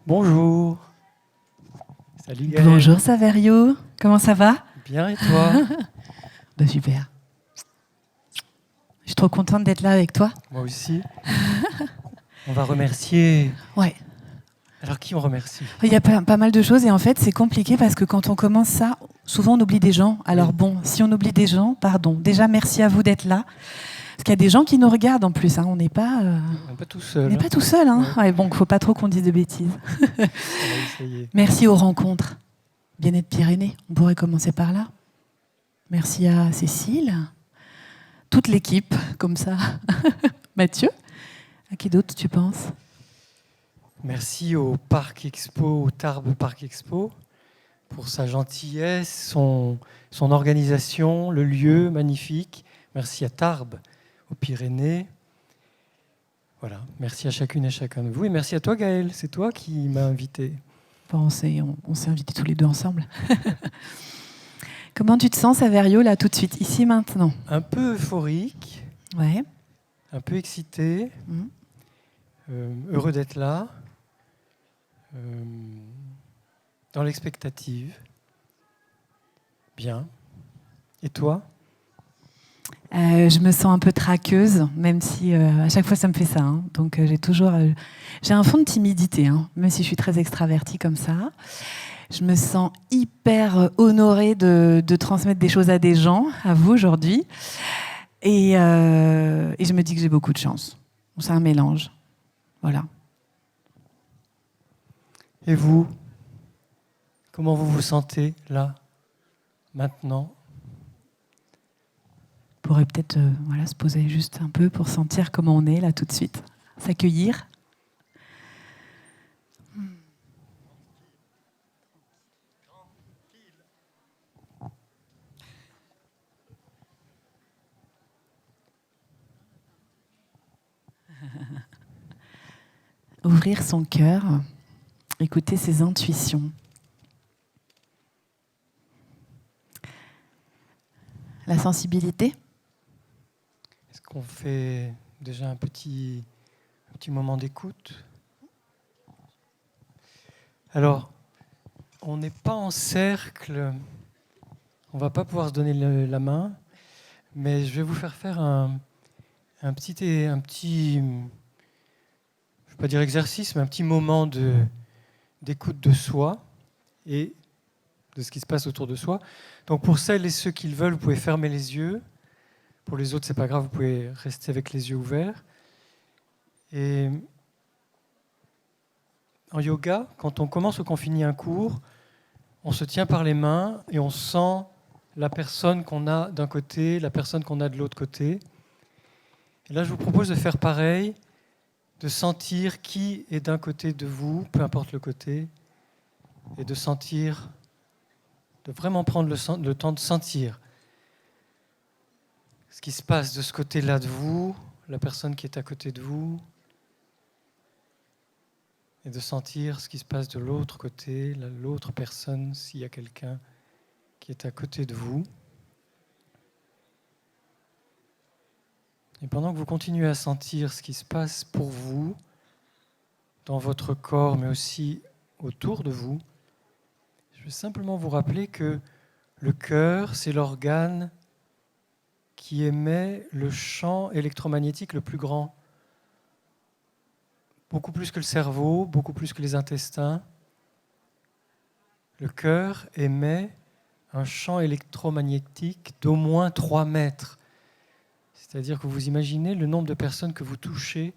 Bonjour. Salut Gaël. Bonjour Saverio, comment ça va? Bien et toi? Bah super. Je suis trop contente d'être là avec toi. Moi aussi. On va remercier. Ouais. Alors qui on remercie? Il y a pas mal de choses et en fait c'est compliqué parce que quand on commence ça, souvent on oublie des gens. Alors Oui. bon, si on oublie des gens, pardon. Déjà merci à vous d'être là. Parce qu'il y a des gens qui nous regardent en plus. Hein. On n'est pas, On n'est pas tout on seul. n'est pas tout seul. Hein. Ouais. Ouais, bon, faut pas trop qu'on dise de bêtises. On va essayer. Merci aux rencontres. Bien-être Pyrénées. On pourrait commencer par là. Merci à Cécile, toute l'équipe, comme ça. Mathieu, à qui d'autre tu penses? Merci au Parc Expo, au Tarbes Parc Expo, pour sa gentillesse, son organisation, le lieu magnifique. Merci à Tarbes, aux Pyrénées. Voilà, merci à chacune et chacun de vous. Et merci à toi Gaël, c'est toi qui m'as invité. Bon, on s'est invités tous les deux ensemble. Comment tu te sens, Saverio, là, tout de suite, ici, maintenant? Un peu euphorique, Ouais. un peu excité, Mmh. heureux d'être là, dans l'expectative. Bien. Et toi? Je me sens un peu traqueuse, même si à chaque fois ça me fait ça. Hein. Donc j'ai un fond de timidité, hein, même si je suis très extravertie comme ça. Je me sens hyper honorée de transmettre des choses à des gens, à vous aujourd'hui. Et je me dis que j'ai beaucoup de chance. C'est un mélange. Voilà. Et vous? Comment vous vous sentez là, maintenant? On pourrait peut-être se poser juste un peu pour sentir comment on est là tout de suite. S'accueillir. Ouvrir son cœur, écouter ses intuitions. La sensibilité. Est-ce qu'on fait déjà un petit moment d'écoute? Alors, on n'est pas en cercle, on ne va pas pouvoir se donner la main, mais je vais vous faire un petit, je ne vais pas dire exercice, mais un petit moment d'écoute de soi et de ce qui se passe autour de soi. Donc pour celles et ceux qui le veulent, vous pouvez fermer les yeux. Pour les autres, c'est pas grave, vous pouvez rester avec les yeux ouverts. Et en yoga, quand on commence ou qu'on finit un cours, on se tient par les mains et on sent la personne qu'on a d'un côté, la personne qu'on a de l'autre côté. Et là, je vous propose de faire pareil, de sentir qui est d'un côté de vous, peu importe le côté, et de sentir, de vraiment prendre le temps de sentir ce qui se passe de ce côté-là de vous, la personne qui est à côté de vous, et de sentir ce qui se passe de l'autre côté, l'autre personne, s'il y a quelqu'un qui est à côté de vous. Et pendant que vous continuez à sentir ce qui se passe pour vous, dans votre corps, mais aussi autour de vous, je vais simplement vous rappeler que le cœur, c'est l'organe qui émet le champ électromagnétique le plus grand. Beaucoup plus que le cerveau, beaucoup plus que les intestins. Le cœur émet un champ électromagnétique d'au moins 3 mètres. C'est-à-dire que vous imaginez le nombre de personnes que vous touchez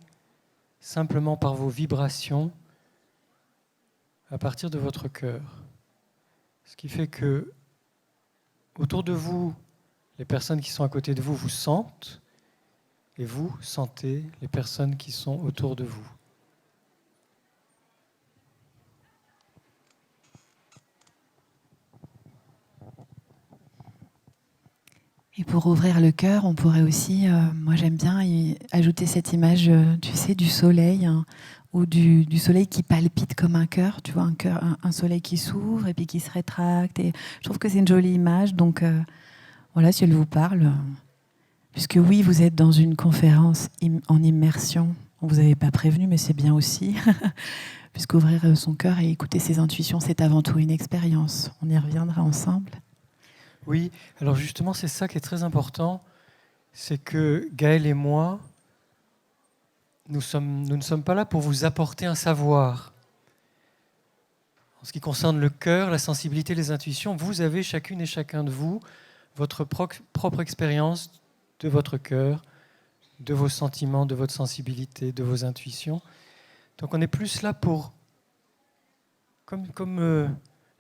simplement par vos vibrations à partir de votre cœur. Ce qui fait que autour de vous, les personnes qui sont à côté de vous vous sentent et vous sentez les personnes qui sont autour de vous. Et pour ouvrir le cœur, on pourrait aussi, moi j'aime bien ajouter cette image, tu sais, du soleil, hein, ou du soleil qui palpite comme un cœur, tu vois, un soleil qui s'ouvre et puis qui se rétracte. Et je trouve que c'est une jolie image, donc voilà, si elle vous parle, puisque oui, vous êtes dans une conférence en immersion, On vous avait pas prévenu, mais c'est bien aussi. Puisqu'ouvrir son cœur et écouter ses intuitions, c'est avant tout une expérience. On y reviendra ensemble. Oui, alors justement, c'est ça qui est très important, c'est que Gaël et moi, nous ne sommes pas là pour vous apporter un savoir. En ce qui concerne le cœur, la sensibilité, les intuitions, vous avez chacune et chacun de vous votre propre expérience de votre cœur, de vos sentiments, de votre sensibilité, de vos intuitions. Donc on est plus là pour, comme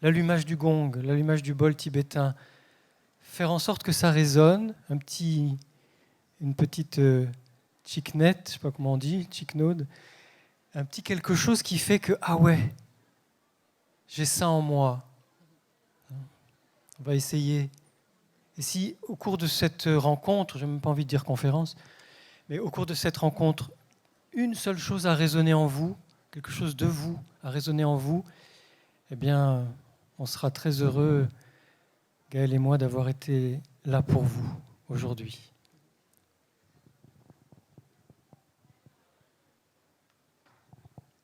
l'allumage du gong, l'allumage du bol tibétain, faire en sorte que ça résonne, une petite chicknette, je ne sais pas comment on dit, chicknode, un petit quelque chose qui fait que, ah ouais, j'ai ça en moi. On va essayer. Et si au cours de cette rencontre, je n'ai même pas envie de dire conférence, mais au cours de cette rencontre, une seule chose a résonné en vous, quelque chose de vous a résonné en vous, eh bien, on sera très heureux, Gaël et moi, d'avoir été là pour vous aujourd'hui.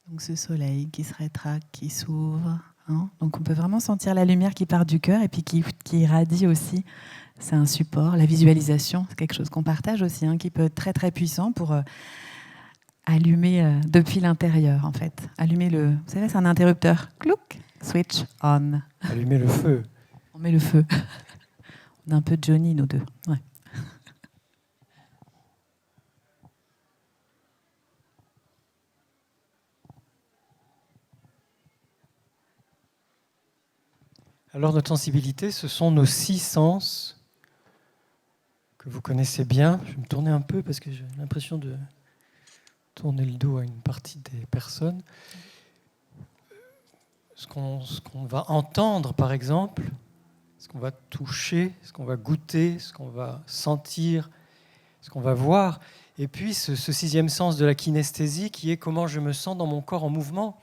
Donc ce soleil qui se rétracte, qui s'ouvre. Hein, donc on peut vraiment sentir la lumière qui part du cœur et puis qui irradie aussi. C'est un support. La visualisation, c'est quelque chose qu'on partage aussi, hein, qui peut être très très puissant pour allumer depuis l'intérieur en fait. Allumer vous savez, c'est un interrupteur. Clouc, switch on. Allumer le feu. On met le feu. On est un peu Johnny, nous deux. Ouais. Alors notre sensibilité, ce sont nos 6 sens que vous connaissez bien. Je vais me tourner un peu parce que j'ai l'impression de tourner le dos à une partie des personnes. Ce qu'on va entendre, par exemple, ce qu'on va toucher, ce qu'on va goûter, ce qu'on va sentir, ce qu'on va voir. Et puis ce 6e sens de la kinesthésie qui est comment je me sens dans mon corps en mouvement.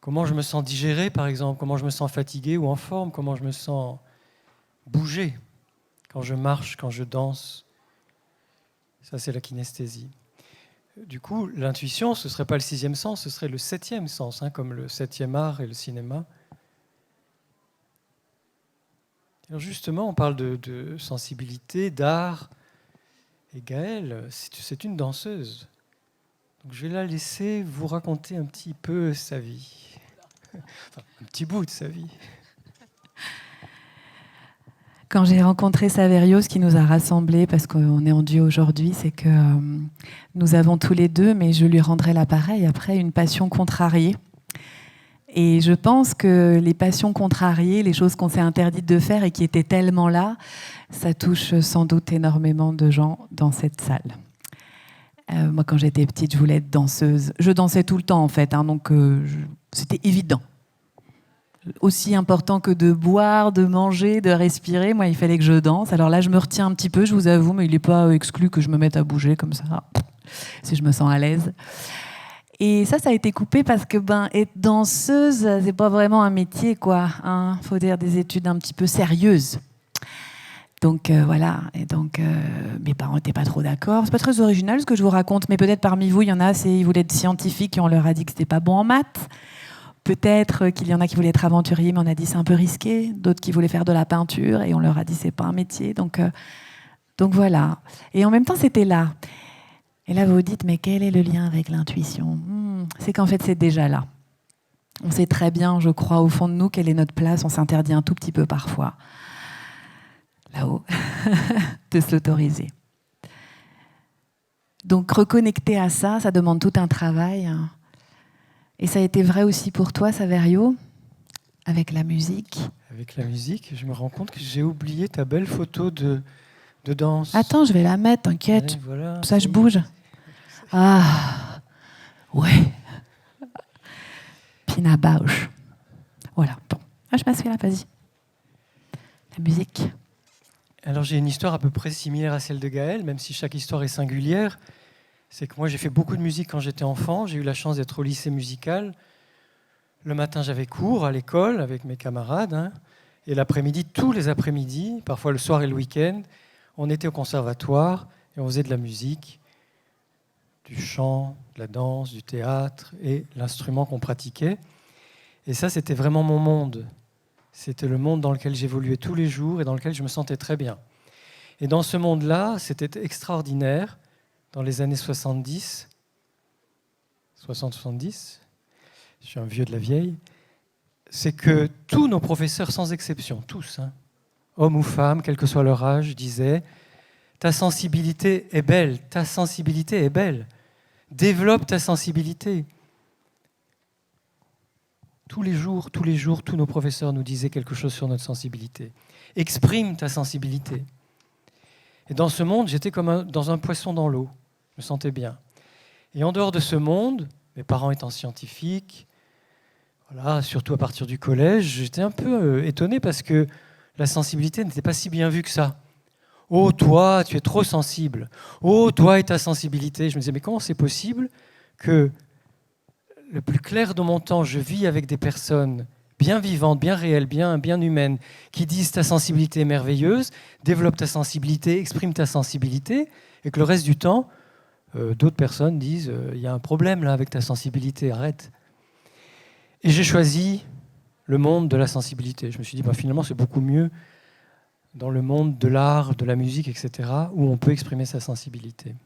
Comment je me sens digéré, par exemple, comment je me sens fatigué ou en forme, comment je me sens bouger quand je marche, quand je danse. Ça, c'est la kinesthésie. Du coup, l'intuition, ce ne serait pas le 6e sens, ce serait le 7e sens, hein, comme le 7e art et le cinéma. Alors justement, on parle de sensibilité, d'art. Et Gaëlle, c'est une danseuse. Donc je vais la laisser vous raconter un petit peu sa vie. Enfin, un petit bout de sa vie. Quand j'ai rencontré Saverio, ce qui nous a rassemblés, parce qu'on est en duo aujourd'hui, c'est que nous avons tous les deux, mais je lui rendrai l'appareil après, une passion contrariée. Et je pense que les passions contrariées, les choses qu'on s'est interdites de faire et qui étaient tellement là, ça touche sans doute énormément de gens dans cette salle. Moi, quand j'étais petite, je voulais être danseuse. Je dansais tout le temps, en fait, hein, donc c'était évident. Aussi important que de boire, de manger, de respirer, moi, il fallait que je danse. Alors là, je me retiens un petit peu, je vous avoue, mais il n'est pas exclu que je me mette à bouger comme ça, si je me sens à l'aise. Et ça a été coupé parce que être danseuse, c'est pas vraiment un métier, quoi. Hein. Faut dire des études un petit peu sérieuses. Donc voilà, et donc mes parents n'étaient pas trop d'accord. C'est pas très original ce que je vous raconte, mais peut-être parmi vous, il y en a, ils voulaient être scientifiques et on leur a dit que c'était pas bon en maths. Peut-être qu'il y en a qui voulaient être aventuriers, mais on a dit c'est un peu risqué. D'autres qui voulaient faire de la peinture et on leur a dit c'est pas un métier. Donc voilà. Et en même temps, c'était là. Et là, vous vous dites, mais quel est le lien avec l'intuition ? C'est qu'en fait, c'est déjà là. On sait très bien, je crois, au fond de nous, quelle est notre place. On s'interdit un tout petit peu parfois, là-haut, de se l'autoriser. Donc, reconnecter à ça, ça demande tout un travail. Et ça a été vrai aussi pour toi, Saverio, avec la musique. Avec la musique, je me rends compte que j'ai oublié ta belle photo de danse. Attends, je vais la mettre, t'inquiète. Ouais, voilà, ça, je bouge. Ah, ouais. Pina Bausch. Voilà. Bon, je m'assois là, vas-y. La musique. Alors j'ai une histoire à peu près similaire à celle de Gaël, même si chaque histoire est singulière. C'est que moi j'ai fait beaucoup de musique quand j'étais enfant. J'ai eu la chance d'être au lycée musical. Le matin j'avais cours à l'école avec mes camarades. Hein, et l'après-midi, tous les après-midi, parfois le soir et le week-end, on était au conservatoire et on faisait de la musique. du chant, de la danse, du théâtre et l'instrument qu'on pratiquait. Et ça, c'était vraiment mon monde. C'était le monde dans lequel j'évoluais tous les jours et dans lequel je me sentais très bien. Et dans ce monde-là, c'était extraordinaire, dans les années 70, 60-70, je suis un vieux de la vieille, c'est que tous nos professeurs, sans exception, tous, hommes ou femmes, quel que soit leur âge, disaient « Ta sensibilité est belle, ta sensibilité est belle, développe ta sensibilité ». Tous les jours, tous nos professeurs nous disaient quelque chose sur notre sensibilité. Exprime ta sensibilité. Et dans ce monde, j'étais comme dans un poisson dans l'eau. Je me sentais bien. Et en dehors de ce monde, mes parents étant scientifiques, voilà, surtout à partir du collège, j'étais un peu étonné parce que la sensibilité n'était pas si bien vue que ça. « Oh, toi, tu es trop sensible. Oh, toi et ta sensibilité. » Je me disais, mais comment c'est possible que le plus clair de mon temps, je vis avec des personnes bien vivantes, bien réelles, bien humaines, qui disent ta sensibilité est merveilleuse, développe ta sensibilité, exprime ta sensibilité, et que le reste du temps, d'autres personnes disent il y a un problème là avec ta sensibilité, arrête. Et j'ai choisi le monde de la sensibilité. Je me suis dit finalement c'est beaucoup mieux dans le monde de l'art, de la musique, etc., où on peut exprimer sa sensibilité.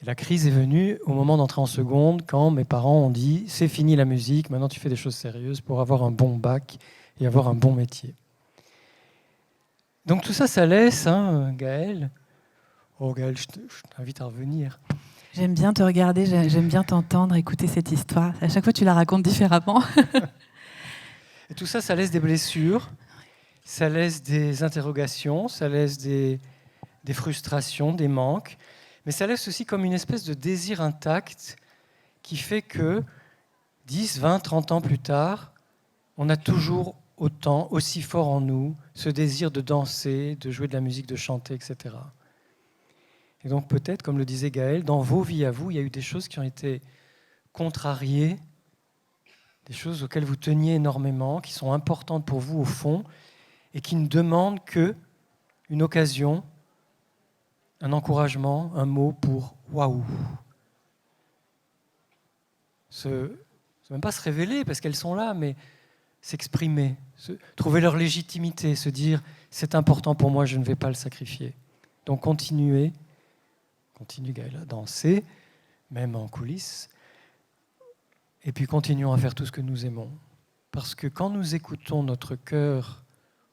Et la crise est venue au moment d'entrer en seconde, quand mes parents ont dit « c'est fini la musique, maintenant tu fais des choses sérieuses pour avoir un bon bac et avoir un bon métier ». Donc tout ça, ça laisse, Gaëlle. Oh Gaëlle, je t'invite à revenir. J'aime bien te regarder, j'aime bien t'entendre, écouter cette histoire. À chaque fois, tu la racontes différemment. Et tout ça, ça laisse des blessures, ça laisse des interrogations, ça laisse des frustrations, des manques. Mais ça laisse aussi comme une espèce de désir intact qui fait que 10, 20, 30 ans plus tard, on a toujours autant, aussi fort en nous, ce désir de danser, de jouer de la musique, de chanter, etc. Et donc peut-être, comme le disait Gaëlle, dans vos vies à vous, il y a eu des choses qui ont été contrariées, des choses auxquelles vous teniez énormément, qui sont importantes pour vous au fond, et qui ne demandent qu'une occasion, un encouragement, un mot pour « waouh ». Même pas se révéler, parce qu'elles sont là, mais s'exprimer, trouver leur légitimité, se dire « c'est important pour moi, je ne vais pas le sacrifier ». Donc continue Gaëlle à danser, même en coulisses, et puis continuons à faire tout ce que nous aimons. Parce que quand nous écoutons notre cœur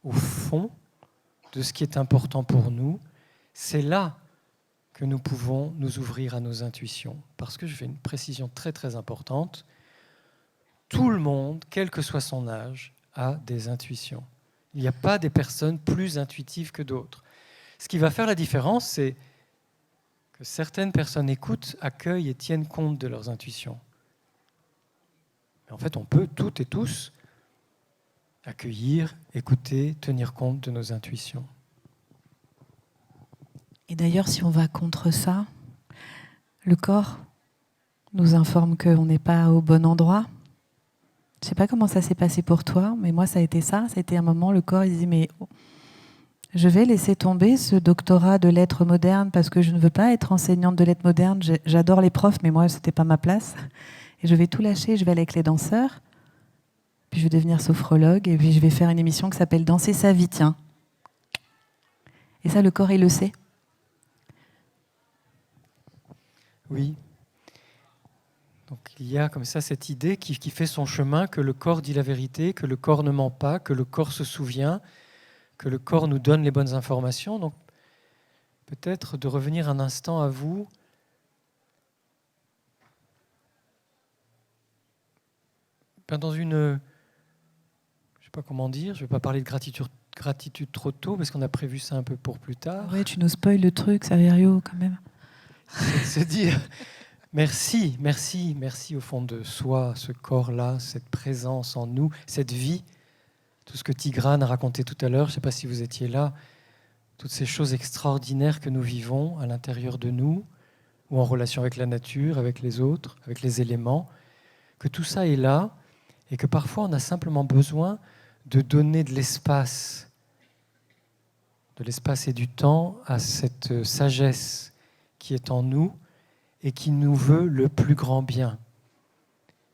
au fond de ce qui est important pour nous, c'est là que nous pouvons nous ouvrir à nos intuitions. Parce que je fais une précision très très importante, tout le monde, quel que soit son âge, a des intuitions. Il n'y a pas des personnes plus intuitives que d'autres. Ce qui va faire la différence, c'est que certaines personnes écoutent, accueillent et tiennent compte de leurs intuitions. Mais en fait, on peut toutes et tous accueillir, écouter, tenir compte de nos intuitions. Et d'ailleurs, si on va contre ça, le corps nous informe qu'on n'est pas au bon endroit. Je ne sais pas comment ça s'est passé pour toi, mais moi, ça a été ça. C'était un moment, le corps, il dit, mais je vais laisser tomber ce doctorat de lettres modernes parce que je ne veux pas être enseignante de lettres modernes. J'adore les profs, mais moi, ce n'était pas ma place. Et je vais tout lâcher, je vais aller avec les danseurs. Puis je vais devenir sophrologue et puis je vais faire une émission qui s'appelle Danser sa vie, tiens. Et ça, le corps, il le sait. Oui. Donc il y a comme ça cette idée qui fait son chemin, que le corps dit la vérité, que le corps ne ment pas, que le corps se souvient, que le corps nous donne les bonnes informations. Donc peut-être de revenir un instant à vous. Dans une... je ne sais pas comment dire, je ne vais pas parler de gratitude trop tôt, parce qu'on a prévu ça un peu pour plus tard. Ouais, tu nous spoil le truc, Saverio, quand même. C'est de se dire merci, merci, merci au fond de soi, ce corps-là, cette présence en nous, cette vie, tout ce que Tigrane a raconté tout à l'heure, je ne sais pas si vous étiez là, toutes ces choses extraordinaires que nous vivons à l'intérieur de nous, ou en relation avec la nature, avec les autres, avec les éléments, que tout ça est là, et que parfois on a simplement besoin de donner de l'espace et du temps à cette sagesse qui est en nous et qui nous veut le plus grand bien.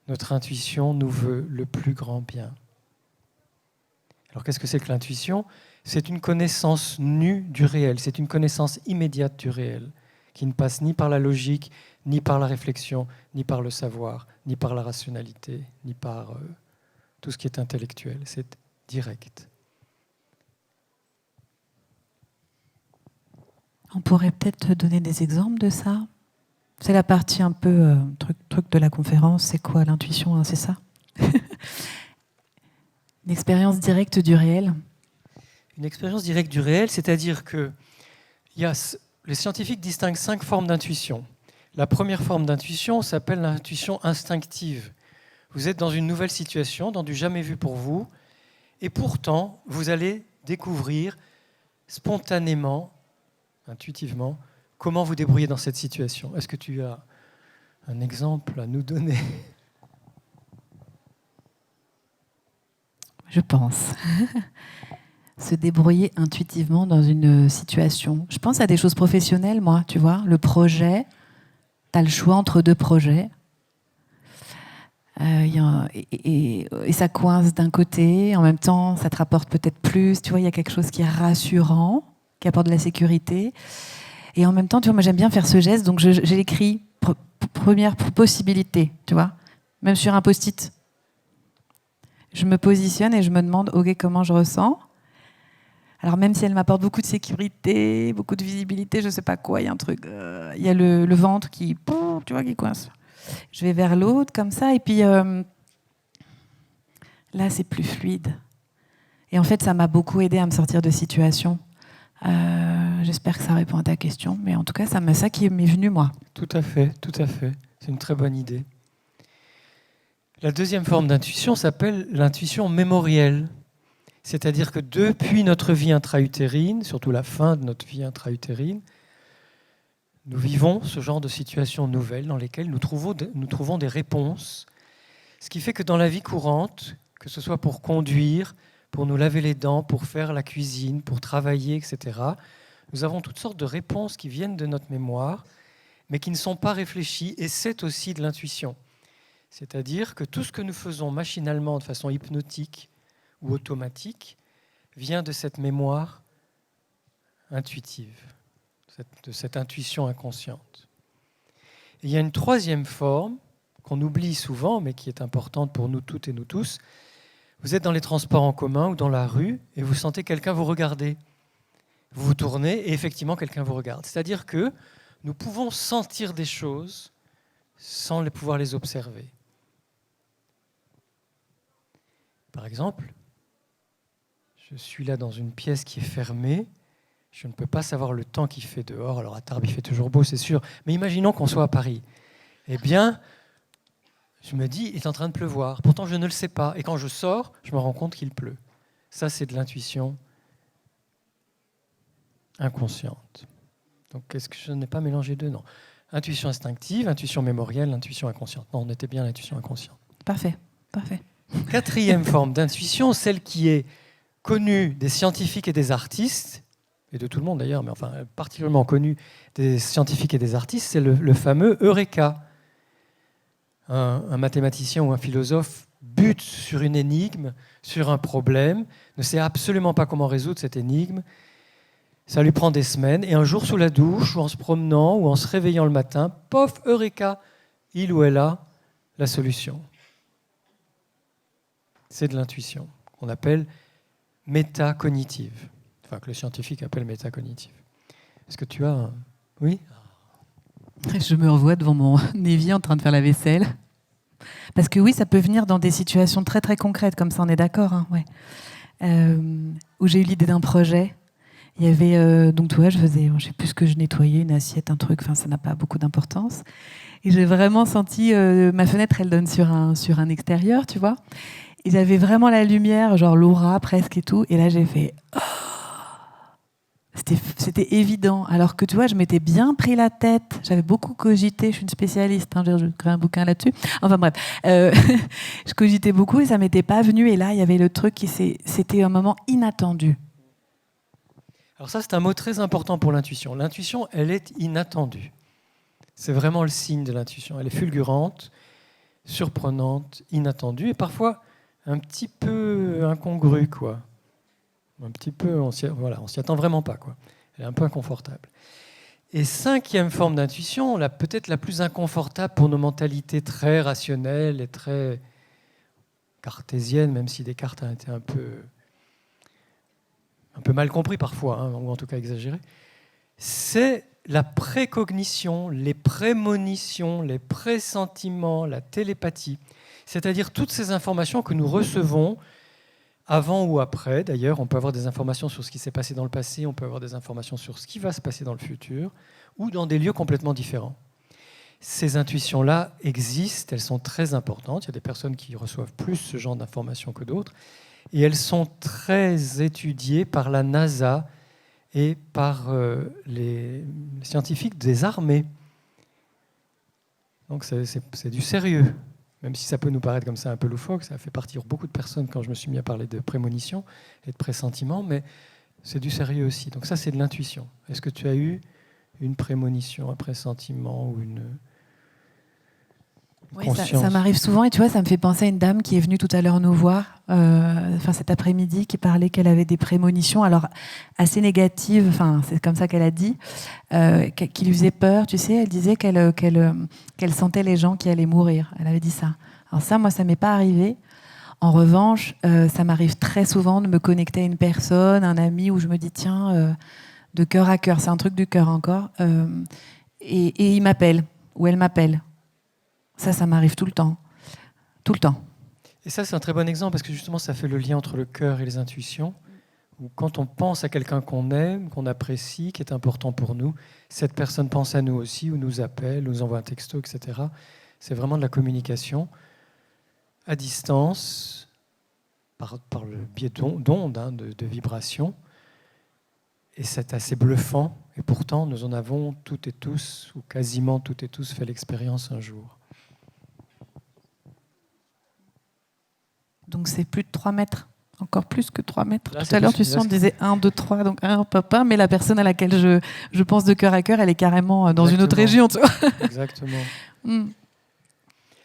Notre intuition nous veut le plus grand bien. Alors qu'est-ce que c'est que l'intuition ? C'est une connaissance nue du réel, c'est une connaissance immédiate du réel, qui ne passe ni par la logique, ni par la réflexion, ni par le savoir, ni par la rationalité, ni par tout ce qui est intellectuel. C'est direct. On pourrait peut-être te donner des exemples de ça ? C'est la partie un peu truc de la conférence. C'est quoi l'intuition, hein, c'est ça ? Une expérience directe du réel. Une expérience directe du réel, c'est-à-dire que les scientifiques distinguent 5 formes d'intuition. La première forme d'intuition s'appelle l'intuition instinctive. Vous êtes dans une nouvelle situation, dans du jamais vu pour vous, et pourtant, vous allez découvrir spontanément, intuitivement, comment vous débrouiller dans cette situation. Est-ce que tu as un exemple à nous donner ? Je pense. Se débrouiller intuitivement dans une situation. Je pense à des choses professionnelles, moi, tu vois. Le projet, tu as le choix entre 2 projets. Et ça coince d'un côté, en même temps, ça te rapporte peut-être plus. Tu vois, il y a quelque chose qui est rassurant, qui apporte de la sécurité. Et en même temps, tu vois, moi, j'aime bien faire ce geste, donc j'ai écrit première possibilité, tu vois, même sur un post-it. Je me positionne et je me demande, OK, comment je ressens ? Alors même si elle m'apporte beaucoup de sécurité, beaucoup de visibilité, je sais pas quoi, il y a un truc, il y a le ventre qui, tu vois, qui coince. Je vais vers l'autre comme ça, et puis là c'est plus fluide. Et en fait, ça m'a beaucoup aidé à me sortir de situations. J'espère que ça répond à ta question, mais en tout cas, c'est ça qui m'est venu, moi. Tout à fait, tout à fait. C'est une très bonne idée. La deuxième forme d'intuition s'appelle l'intuition mémorielle. C'est-à-dire que depuis notre vie intra-utérine, surtout la fin de notre vie intra-utérine, nous vivons ce genre de situations nouvelles dans lesquelles nous trouvons des réponses. Ce qui fait que dans la vie courante, que ce soit pour conduire, pour nous laver les dents, pour faire la cuisine, pour travailler, etc., nous avons toutes sortes de réponses qui viennent de notre mémoire, mais qui ne sont pas réfléchies, et c'est aussi de l'intuition. C'est-à-dire que tout ce que nous faisons machinalement, de façon hypnotique ou automatique, vient de cette mémoire intuitive, de cette intuition inconsciente. Et il y a une troisième forme qu'on oublie souvent, mais qui est importante pour nous toutes et nous tous. Vous êtes dans les transports en commun ou dans la rue et vous sentez quelqu'un vous regarder. Vous vous tournez et effectivement quelqu'un vous regarde. C'est-à-dire que nous pouvons sentir des choses sans pouvoir les observer. Par exemple, je suis là dans une pièce qui est fermée, je ne peux pas savoir le temps qu'il fait dehors. Alors à Tarbes, il fait toujours beau, c'est sûr, mais imaginons qu'on soit à Paris. Eh bien, je me dis, il est en train de pleuvoir. Pourtant, je ne le sais pas. Et quand je sors, je me rends compte qu'il pleut. Ça, c'est de l'intuition inconsciente. Donc, est-ce que je n'ai pas mélangé deux ? Non. Intuition instinctive, intuition mémorielle, intuition inconsciente. Non, on était bien l'intuition inconsciente. Parfait, parfait. Quatrième forme d'intuition, celle qui est connue des scientifiques et des artistes, et de tout le monde d'ailleurs, mais enfin particulièrement connue des scientifiques et des artistes, c'est le fameux Eureka. Un mathématicien ou un philosophe bute sur une énigme, sur un problème, ne sait absolument pas comment résoudre cette énigme. Ça lui prend des semaines, et un jour sous la douche, ou en se promenant, ou en se réveillant le matin, pof, Eureka, il ou elle a la solution. C'est de l'intuition, qu'on appelle métacognitive, enfin que le scientifique appelle métacognitive. Est-ce que tu as un... Oui ? Je me revois devant mon évier en train de faire la vaisselle. Parce que oui, ça peut venir dans des situations très très concrètes, comme ça on est d'accord, hein, ouais. Où j'ai eu l'idée d'un projet. Il y avait, donc tu vois, je ne sais plus ce que je nettoyais, une assiette, un truc, enfin ça n'a pas beaucoup d'importance. Et j'ai vraiment senti, ma fenêtre elle donne sur un extérieur, tu vois. Et j'avais vraiment la lumière, genre l'aura presque et tout. Et là j'ai fait... Oh, c'était évident, alors que tu vois, je m'étais bien pris la tête, j'avais beaucoup cogité, je suis une spécialiste, hein, je crée un bouquin là-dessus. Enfin bref, je cogitais beaucoup et ça m'était pas venu. Et là, il y avait le truc c'était un moment inattendu. Alors ça, c'est un mot très important pour l'intuition. L'intuition, elle est inattendue. C'est vraiment le signe de l'intuition. Elle est fulgurante, surprenante, inattendue et parfois un petit peu incongrue, quoi. Un petit peu, on s'y attend vraiment pas, quoi. Elle est un peu inconfortable. Et cinquième forme d'intuition, peut-être la plus inconfortable pour nos mentalités très rationnelles et très cartésiennes, même si Descartes a été un peu mal compris parfois, hein, ou en tout cas exagéré, c'est la précognition, les prémonitions, les pressentiments, la télépathie. C'est-à-dire toutes ces informations que nous recevons avant ou après. D'ailleurs, on peut avoir des informations sur ce qui s'est passé dans le passé, on peut avoir des informations sur ce qui va se passer dans le futur, ou dans des lieux complètement différents. Ces intuitions-là existent, elles sont très importantes. Il y a des personnes qui reçoivent plus ce genre d'informations que d'autres. Et elles sont très étudiées par la NASA et par les scientifiques des armées. Donc c'est du sérieux. Même si ça peut nous paraître comme ça un peu loufoque, ça a fait partir beaucoup de personnes quand je me suis mis à parler de prémonition et de pressentiment, mais c'est du sérieux aussi. Donc ça, c'est de l'intuition. Est-ce que tu as eu une prémonition, un pressentiment ou une Oui, conscience? ça m'arrive souvent et tu vois, ça me fait penser à une dame qui est venue tout à l'heure nous voir, cet après-midi, qui parlait qu'elle avait des prémonitions, alors assez négatives, c'est comme ça qu'elle a dit, qui lui faisaient peur, tu sais, elle disait qu'elle sentait les gens qui allaient mourir, elle avait dit ça. Alors ça, moi, ça m'est pas arrivé. En revanche, ça m'arrive très souvent de me connecter à une personne, un ami, où je me dis, tiens, de cœur à cœur, c'est un truc du cœur encore, et il m'appelle, ou elle m'appelle. Ça m'arrive tout le temps. Tout le temps. Et ça, c'est un très bon exemple parce que justement, ça fait le lien entre le cœur et les intuitions. Où quand on pense à quelqu'un qu'on aime, qu'on apprécie, qui est important pour nous, cette personne pense à nous aussi, ou nous appelle, nous envoie un texto, etc. C'est vraiment de la communication à distance, par le biais d'ondes, hein, de vibrations. Et c'est assez bluffant. Et pourtant, nous en avons toutes et tous, ou quasiment toutes et tous, fait l'expérience un jour. Donc c'est plus de 3 mètres, encore plus que 3 mètres. Là, tout à l'heure, tu sais, on disait 1, 2, 3, donc 1, papa, mais la personne à laquelle je pense de cœur à cœur, elle est carrément dans une autre région. Tu vois. Exactement.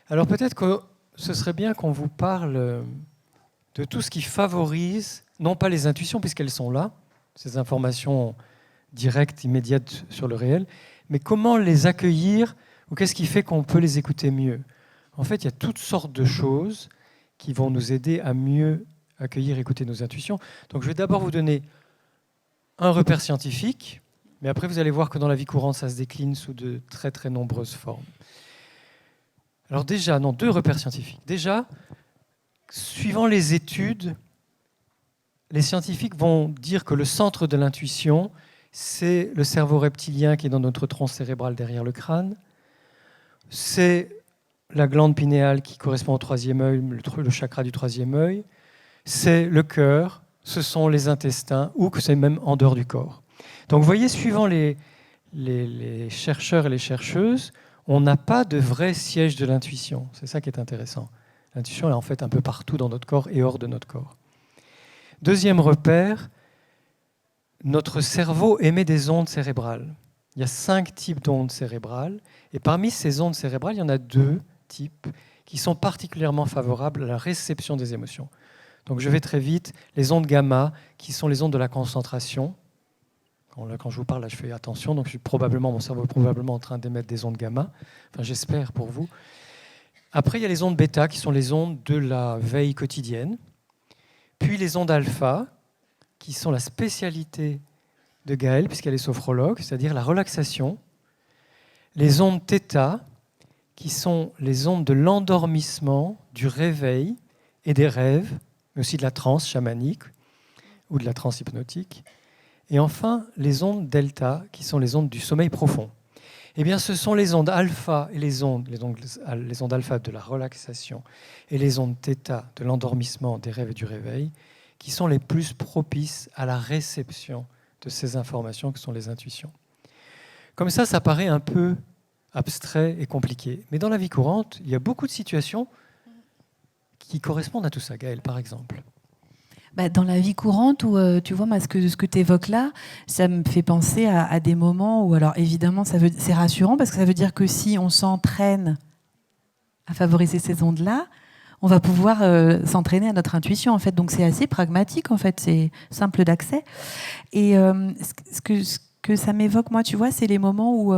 Alors peut-être que ce serait bien qu'on vous parle de tout ce qui favorise, non pas les intuitions, puisqu'elles sont là, ces informations directes, immédiates sur le réel, mais comment les accueillir, ou qu'est-ce qui fait qu'on peut les écouter mieux. En fait, il y a toutes sortes de choses qui vont nous aider à mieux accueillir et écouter nos intuitions. Donc je vais d'abord vous donner un repère scientifique, mais après vous allez voir que dans la vie courante, ça se décline sous de très très nombreuses formes. Alors déjà, 2 repères scientifiques. Déjà, suivant les études, les scientifiques vont dire que le centre de l'intuition, c'est le cerveau reptilien qui est dans notre tronc cérébral derrière le crâne. C'est la glande pinéale qui correspond au 3e œil, le chakra du 3e œil. C'est le cœur, ce sont les intestins, ou que c'est même en dehors du corps. Donc vous voyez, suivant les chercheurs et les chercheuses, on n'a pas de vrai siège de l'intuition. C'est ça qui est intéressant. L'intuition est en fait un peu partout dans notre corps et hors de notre corps. Deuxième repère, notre cerveau émet des ondes cérébrales. Il y a 5 types d'ondes cérébrales. Et parmi ces ondes cérébrales, il y en a 2 types qui sont particulièrement favorables à la réception des émotions. Donc je vais très vite. Les ondes gamma, qui sont les ondes de la concentration. Quand je vous parle, là, je fais attention. Donc mon cerveau est probablement en train d'émettre des ondes gamma. Enfin, j'espère pour vous. Après, il y a les ondes bêta, qui sont les ondes de la veille quotidienne. Puis les ondes alpha, qui sont la spécialité de Gaëlle, puisqu'elle est sophrologue, c'est-à-dire la relaxation. Les ondes θ, qui sont les ondes de l'endormissement, du réveil et des rêves, mais aussi de la transe chamanique ou de la transe hypnotique. Et enfin, les ondes delta, qui sont les ondes du sommeil profond. Eh bien, ce sont les ondes alpha et les ondes alpha de la relaxation et les ondes θ de l'endormissement, des rêves et du réveil, qui sont les plus propices à la réception de ces informations que sont les intuitions. Comme ça paraît un peu abstrait et compliqué. Mais dans la vie courante, il y a beaucoup de situations qui correspondent à tout ça. Gaëlle, par exemple. Dans la vie courante, où tu vois, moi, ce que tu évoques là, ça me fait penser à des moments où, alors évidemment, c'est rassurant parce que ça veut dire que si on s'entraîne à favoriser ces ondes-là, on va pouvoir s'entraîner à notre intuition, en fait. Donc c'est assez pragmatique, en fait, c'est simple d'accès. Et ce que ça m'évoque, moi, tu vois, c'est les moments où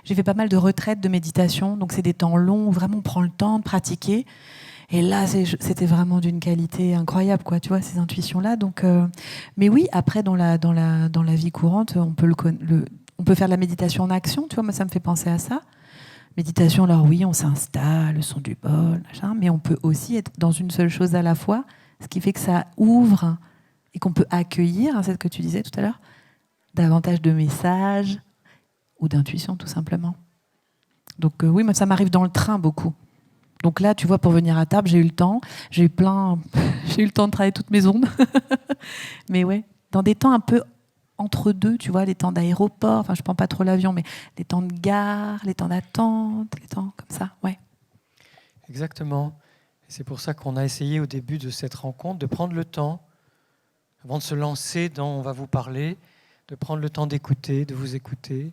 j'ai fait pas mal de retraites de méditation. Donc c'est des temps longs où vraiment on prend le temps de pratiquer. Et là, c'était vraiment d'une qualité incroyable, quoi, tu vois, ces intuitions-là. Donc, mais oui, après, dans la vie courante, on peut faire de la méditation en action, tu vois, moi, ça me fait penser à ça. Méditation, alors oui, on s'installe, le son du bol, machin, mais on peut aussi être dans une seule chose à la fois, ce qui fait que ça ouvre et qu'on peut accueillir, hein, c'est ce que tu disais tout à l'heure, davantage de messages ou d'intuition, tout simplement. Donc oui, moi, ça m'arrive dans le train beaucoup. Donc là, tu vois, pour venir à table, j'ai eu le temps. J'ai eu j'ai eu le temps de travailler toutes mes ondes. Mais ouais, dans des temps un peu entre deux, tu vois, les temps d'aéroport. Enfin, je prends pas trop l'avion, mais les temps de gare, les temps d'attente, les temps comme ça, ouais. Exactement. C'est pour ça qu'on a essayé au début de cette rencontre de prendre le temps, avant de se lancer dans on va vous parler, de prendre le temps d'écouter, de vous écouter.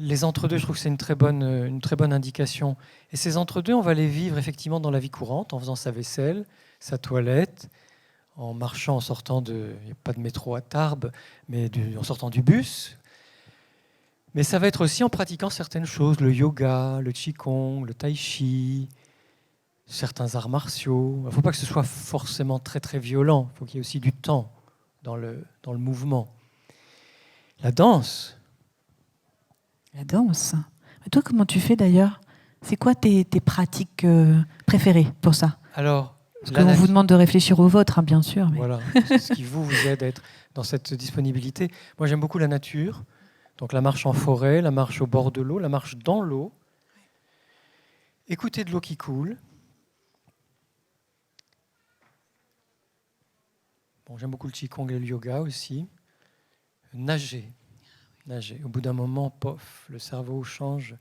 Les entre-deux, je trouve que c'est une très bonne indication. Et ces entre-deux, on va les vivre effectivement dans la vie courante, en faisant sa vaisselle, sa toilette, en marchant, en sortant de... Il n'y a pas de métro à Tarbes, mais en sortant du bus. Mais ça va être aussi en pratiquant certaines choses, le yoga, le qigong, le tai chi, certains arts martiaux. Il ne faut pas que ce soit forcément très très violent, il faut qu'il y ait aussi du temps dans le mouvement. La danse. La danse. Et toi, comment tu fais d'ailleurs? C'est quoi tes pratiques préférées pour ça? Alors, Parce qu'on vous demande de réfléchir au vôtre, hein, bien sûr. Mais... Voilà, c'est ce qui vous aide à être dans cette disponibilité. Moi, j'aime beaucoup la nature. Donc la marche en forêt, la marche au bord de l'eau, la marche dans l'eau. Écouter de l'eau qui coule. Bon, j'aime beaucoup le qigong et le yoga aussi. Nager. Nager. Au bout d'un moment, pof, le cerveau change.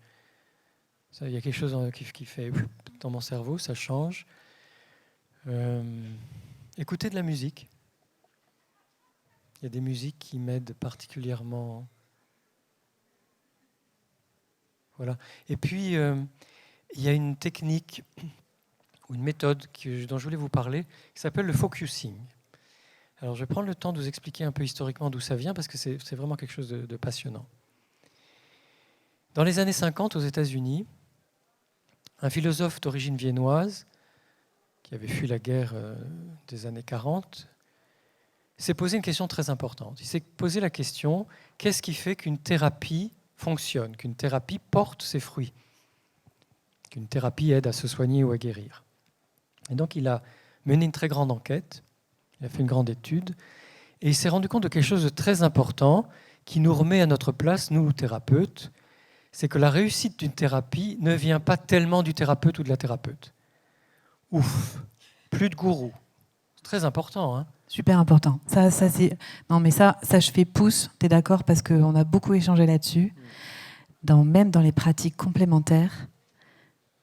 Il y a quelque chose qui fait dans mon cerveau, ça change. Écouter de la musique. Il y a des musiques qui m'aident particulièrement. Voilà. Et puis, il y a une technique ou une méthode dont je voulais vous parler qui s'appelle le focusing. Alors, je vais prendre le temps de vous expliquer un peu historiquement d'où ça vient parce que c'est vraiment quelque chose de passionnant. Dans les années 50, aux États-Unis, un philosophe d'origine viennoise qui avait fui la guerre des années 40 s'est posé une question très importante. Il s'est posé la question, qu'est-ce qui fait qu'une thérapie fonctionne, qu'une thérapie porte ses fruits, qu'une thérapie aide à se soigner ou à guérir. Et donc il a mené une très grande enquête, il a fait une grande étude, et il s'est rendu compte de quelque chose de très important qui nous remet à notre place, nous thérapeutes, c'est que la réussite d'une thérapie ne vient pas tellement du thérapeute ou de la thérapeute. Ouf, plus de gourou. C'est très important, hein. Super important. Ça c'est... Non, mais ça je fais pouce, t'es d'accord? Parce qu'on a beaucoup échangé là-dessus. Même dans les pratiques complémentaires,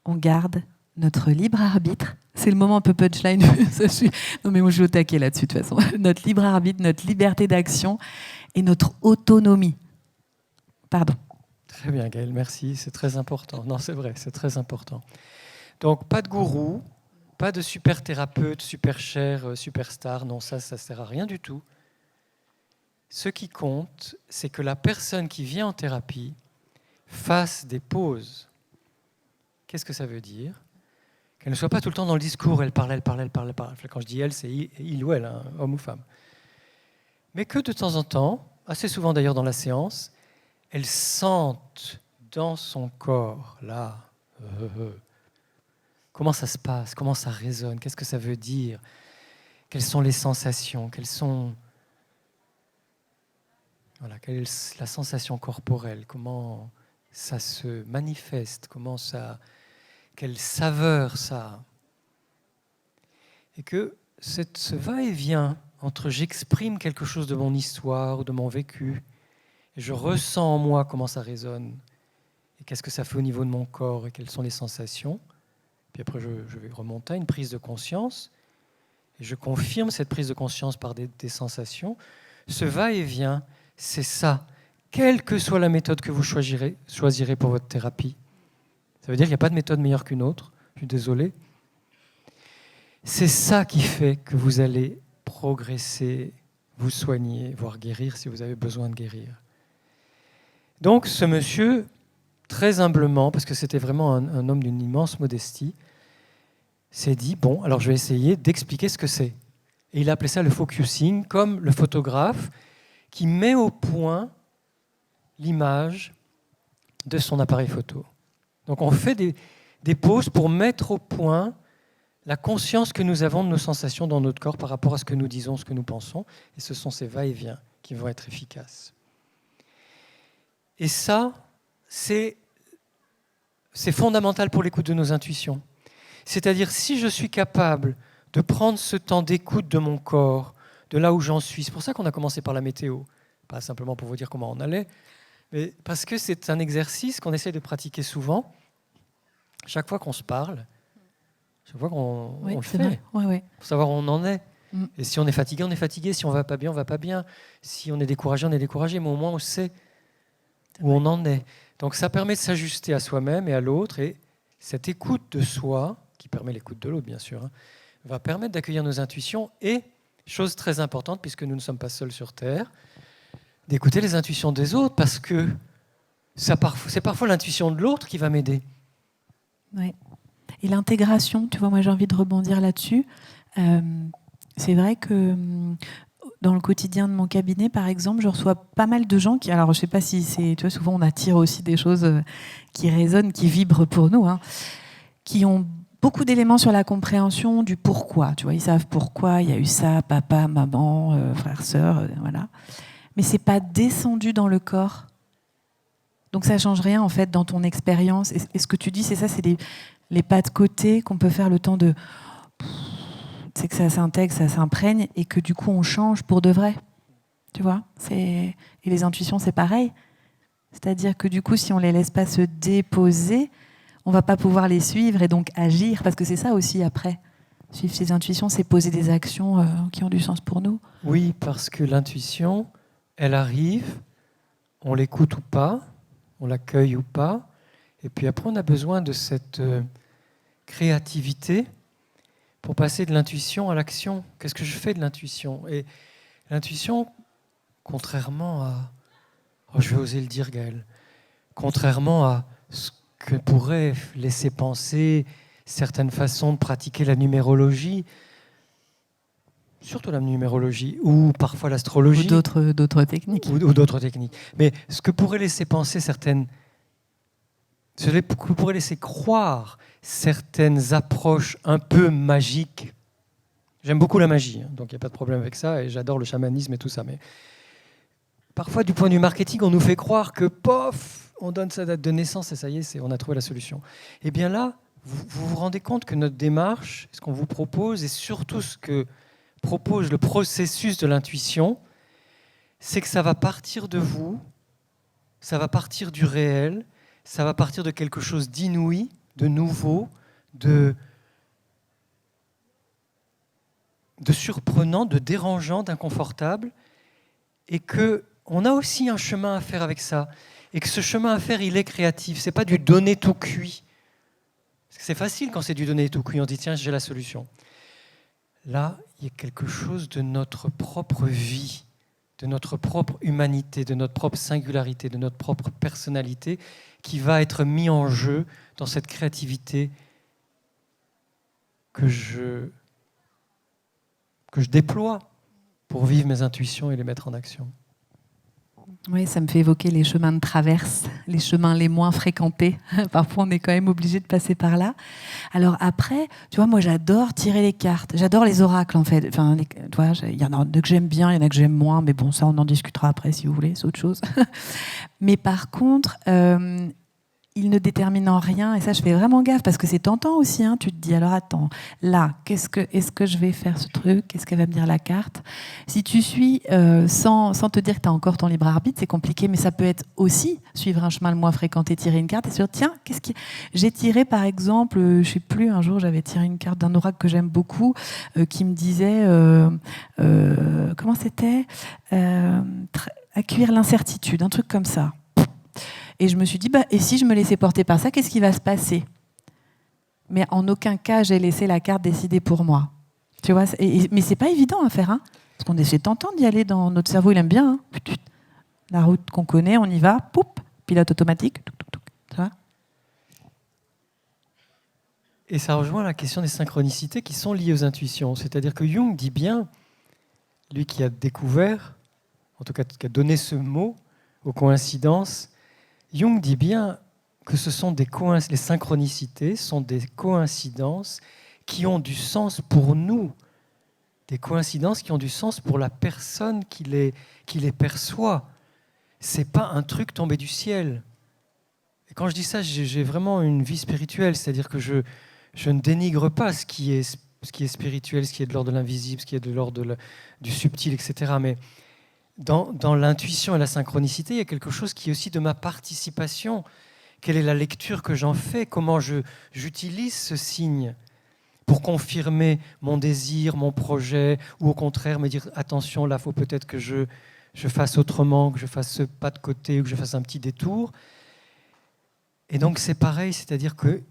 on garde notre libre arbitre. C'est le moment un peu punchline. Non, mais moi, je suis au taquet là-dessus, de toute façon. Notre libre arbitre, notre liberté d'action et notre autonomie. Pardon. Très bien, Gaëlle, merci. C'est très important. Non, c'est vrai, c'est très important. Donc, pas de gourou, pas de super thérapeute, super cher, superstar. Non, ça ne sert à rien du tout. Ce qui compte, c'est que la personne qui vient en thérapie fasse des pauses. Qu'est-ce que ça veut dire? Qu'elle ne soit pas tout le temps dans le discours, elle parle. Quand je dis elle, c'est il ou elle, hein, homme ou femme. Mais que de temps en temps, assez souvent d'ailleurs dans la séance, elle sente dans son corps, là, comment ça se passe, comment ça résonne, qu'est-ce que ça veut dire, quelles sont les sensations, quelle est la sensation corporelle, comment ça se manifeste, quelle saveur ça a. Et que ce va-et-vient entre j'exprime quelque chose de mon histoire ou de mon vécu, et je ressens en moi comment ça résonne, et qu'est-ce que ça fait au niveau de mon corps, et quelles sont les sensations. Puis après, je vais remonter à une prise de conscience, et je confirme cette prise de conscience par des sensations, ce va-et-vient, c'est ça, quelle que soit la méthode que vous choisirez pour votre thérapie. Ça veut dire qu'il n'y a pas de méthode meilleure qu'une autre, je suis désolé. C'est ça qui fait que vous allez progresser, vous soigner, voire guérir si vous avez besoin de guérir. Donc ce monsieur, très humblement, parce que c'était vraiment un homme d'une immense modestie, s'est dit, bon, alors je vais essayer d'expliquer ce que c'est. Et il a appelé ça le focusing, comme le photographe qui met au point l'image de son appareil photo. Donc on fait des pauses pour mettre au point la conscience que nous avons de nos sensations dans notre corps par rapport à ce que nous disons, ce que nous pensons. Et ce sont ces va-et-vient qui vont être efficaces. Et ça, c'est fondamental pour l'écoute de nos intuitions. C'est-à-dire, si je suis capable de prendre ce temps d'écoute de mon corps, de là où j'en suis, c'est pour ça qu'on a commencé par la météo, pas simplement pour vous dire comment on allait, mais parce que c'est un exercice qu'on essaie de pratiquer souvent, chaque fois qu'on se parle, chaque fois qu'on le fait, pour savoir où on en est. Et si on est fatigué, si on ne va pas bien, si on est découragé, mais au moins on sait où on en est. Donc ça permet de s'ajuster à soi-même et à l'autre, et cette écoute de soi, qui permet l'écoute de l'autre bien sûr, va permettre d'accueillir nos intuitions et, chose très importante, puisque nous ne sommes pas seuls sur Terre, d'écouter les intuitions des autres, parce que c'est parfois l'intuition de l'autre qui va m'aider. Oui. Et l'intégration, tu vois, moi j'ai envie de rebondir là-dessus. C'est vrai que dans le quotidien de mon cabinet, par exemple, je reçois pas mal de gens qui, alors je sais pas si c'est, tu vois, souvent on attire aussi des choses qui résonnent, qui vibrent pour nous, qui ont beaucoup d'éléments sur la compréhension du pourquoi. Tu vois, ils savent pourquoi il y a eu ça, papa, maman, frère, sœur, voilà. Mais c'est pas descendu dans le corps. Donc ça change rien en fait dans ton expérience. Et ce que tu dis, c'est ça, c'est les pas de côté qu'on peut faire le temps de... C'est que ça s'intègre, ça s'imprègne et que du coup on change pour de vrai. Tu vois ? Et les intuitions, c'est pareil. C'est-à-dire que du coup, si on les laisse pas se déposer, on va pas pouvoir les suivre et donc agir. Parce que c'est ça aussi après. Suivre ses intuitions, c'est poser des actions qui ont du sens pour nous. Oui, parce que l'intuition, elle arrive, on l'écoute ou pas, on l'accueille ou pas. Et puis après, on a besoin de cette créativité pour passer de l'intuition à l'action. Qu'est-ce que je fais de l'intuition ? Et l'intuition, contrairement à... Oh, je vais oser le dire, Gaël. Contrairement à ce que pourrait laisser penser certaines façons de pratiquer la numérologie, surtout la numérologie, ou parfois l'astrologie. Ou d'autres techniques. Ou d'autres techniques. Mais ce que pourrait laisser penser certaines... Ce que pourrait laisser croire certaines approches un peu magiques. J'aime beaucoup la magie, donc il n'y a pas de problème avec ça, et j'adore le chamanisme et tout ça. Mais parfois, du point de vue marketing, on nous fait croire que, pof, on donne sa date de naissance et ça y est, on a trouvé la solution. Et bien là, vous vous rendez compte que notre démarche, ce qu'on vous propose, et surtout ce que propose le processus de l'intuition, c'est que ça va partir de vous, ça va partir du réel, ça va partir de quelque chose d'inouï, de nouveau, de surprenant, de dérangeant, d'inconfortable, et qu'on a aussi un chemin à faire avec ça, et que ce chemin à faire, il est créatif. C'est pas du donner tout cuit. Parce que c'est facile quand c'est du donner tout cuit, on dit tiens, j'ai la solution. Là, il y a quelque chose de notre propre vie, de notre propre humanité, de notre propre singularité, de notre propre personnalité, qui va être mis en jeu dans cette créativité que je déploie pour vivre mes intuitions et les mettre en action. Oui, ça me fait évoquer les chemins de traverse, les chemins les moins fréquentés. Parfois, on est quand même obligé de passer par là. Alors après, tu vois, moi, j'adore tirer les cartes. J'adore les oracles, en fait. Enfin, tu vois, il y en a que j'aime bien, il y en a que j'aime moins. Mais bon, ça, on en discutera après, si vous voulez, c'est autre chose. Mais par contre, il il ne détermine en rien, et ça je fais vraiment gaffe parce que c'est tentant aussi, hein. Tu te dis alors attends, là, est-ce que je vais faire ce truc, qu'est-ce qu'elle va me dire la carte? Si tu suis sans te dire que tu as encore ton libre arbitre, c'est compliqué, mais ça peut être aussi suivre un chemin le moins fréquenté, tirer une carte et se dire tiens, j'ai tiré par exemple, je sais plus, un jour j'avais tiré une carte d'un oracle que j'aime beaucoup qui me disait comment c'était accueillir l'incertitude, un truc comme ça. Et je me suis dit, et si je me laissais porter par ça, qu'est-ce qui va se passer? Mais en aucun cas, j'ai laissé la carte décider pour moi. Tu vois, mais c'est pas évident à faire, hein, parce qu'on essaie tentant d'y aller. Dans notre cerveau, il aime bien. Hein, la route qu'on connaît, on y va, poup, pilote automatique. Tu vois. Et ça rejoint la question des synchronicités qui sont liées aux intuitions. C'est-à-dire que Jung dit bien, lui qui a découvert, en tout cas qui a donné ce mot aux coïncidences, Jung dit bien que ce sont les synchronicités sont des coïncidences qui ont du sens pour nous, des coïncidences qui ont du sens pour la personne qui les perçoit. C'est pas un truc tombé du ciel. Et quand je dis ça, j'ai vraiment une vie spirituelle, c'est-à-dire que je ne dénigre pas ce qui est spirituel, ce qui est de l'ordre de l'invisible, ce qui est de l'ordre du subtil, etc. Mais dans l'intuition et la synchronicité, il y a quelque chose qui est aussi de ma participation. Quelle est la lecture que j'en fais? Comment j'utilise ce signe pour confirmer mon désir, mon projet, ou au contraire me dire attention, là, il faut peut-être que je fasse autrement, que je fasse ce pas de côté, ou que je fasse un petit détour. Et donc c'est pareil, c'est-à-dire que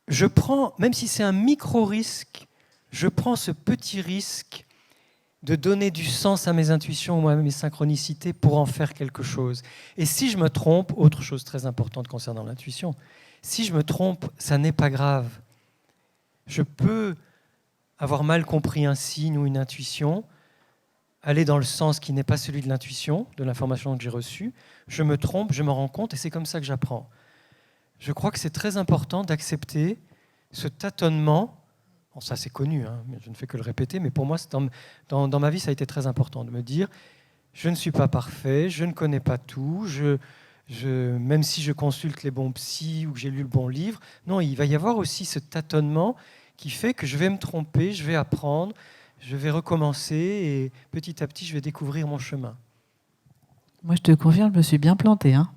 je prends, même si c'est un micro-risque, je prends ce petit risque de donner du sens à mes intuitions ou à mes synchronicités pour en faire quelque chose. Et si je me trompe, autre chose très importante concernant l'intuition, si je me trompe, ça n'est pas grave. Je peux avoir mal compris un signe ou une intuition, aller dans le sens qui n'est pas celui de l'intuition, de l'information que j'ai reçue, je me trompe, je me rends compte et c'est comme ça que j'apprends. Je crois que c'est très important d'accepter ce tâtonnement. Bon, ça c'est connu, hein, je ne fais que le répéter, mais pour moi, dans ma vie, ça a été très important de me dire je ne suis pas parfait, je ne connais pas tout, même si je consulte les bons psys ou que j'ai lu le bon livre, non, il va y avoir aussi ce tâtonnement qui fait que je vais me tromper, je vais apprendre, je vais recommencer et petit à petit, je vais découvrir mon chemin. Moi, je te confirme, je me suis bien plantée. Hein.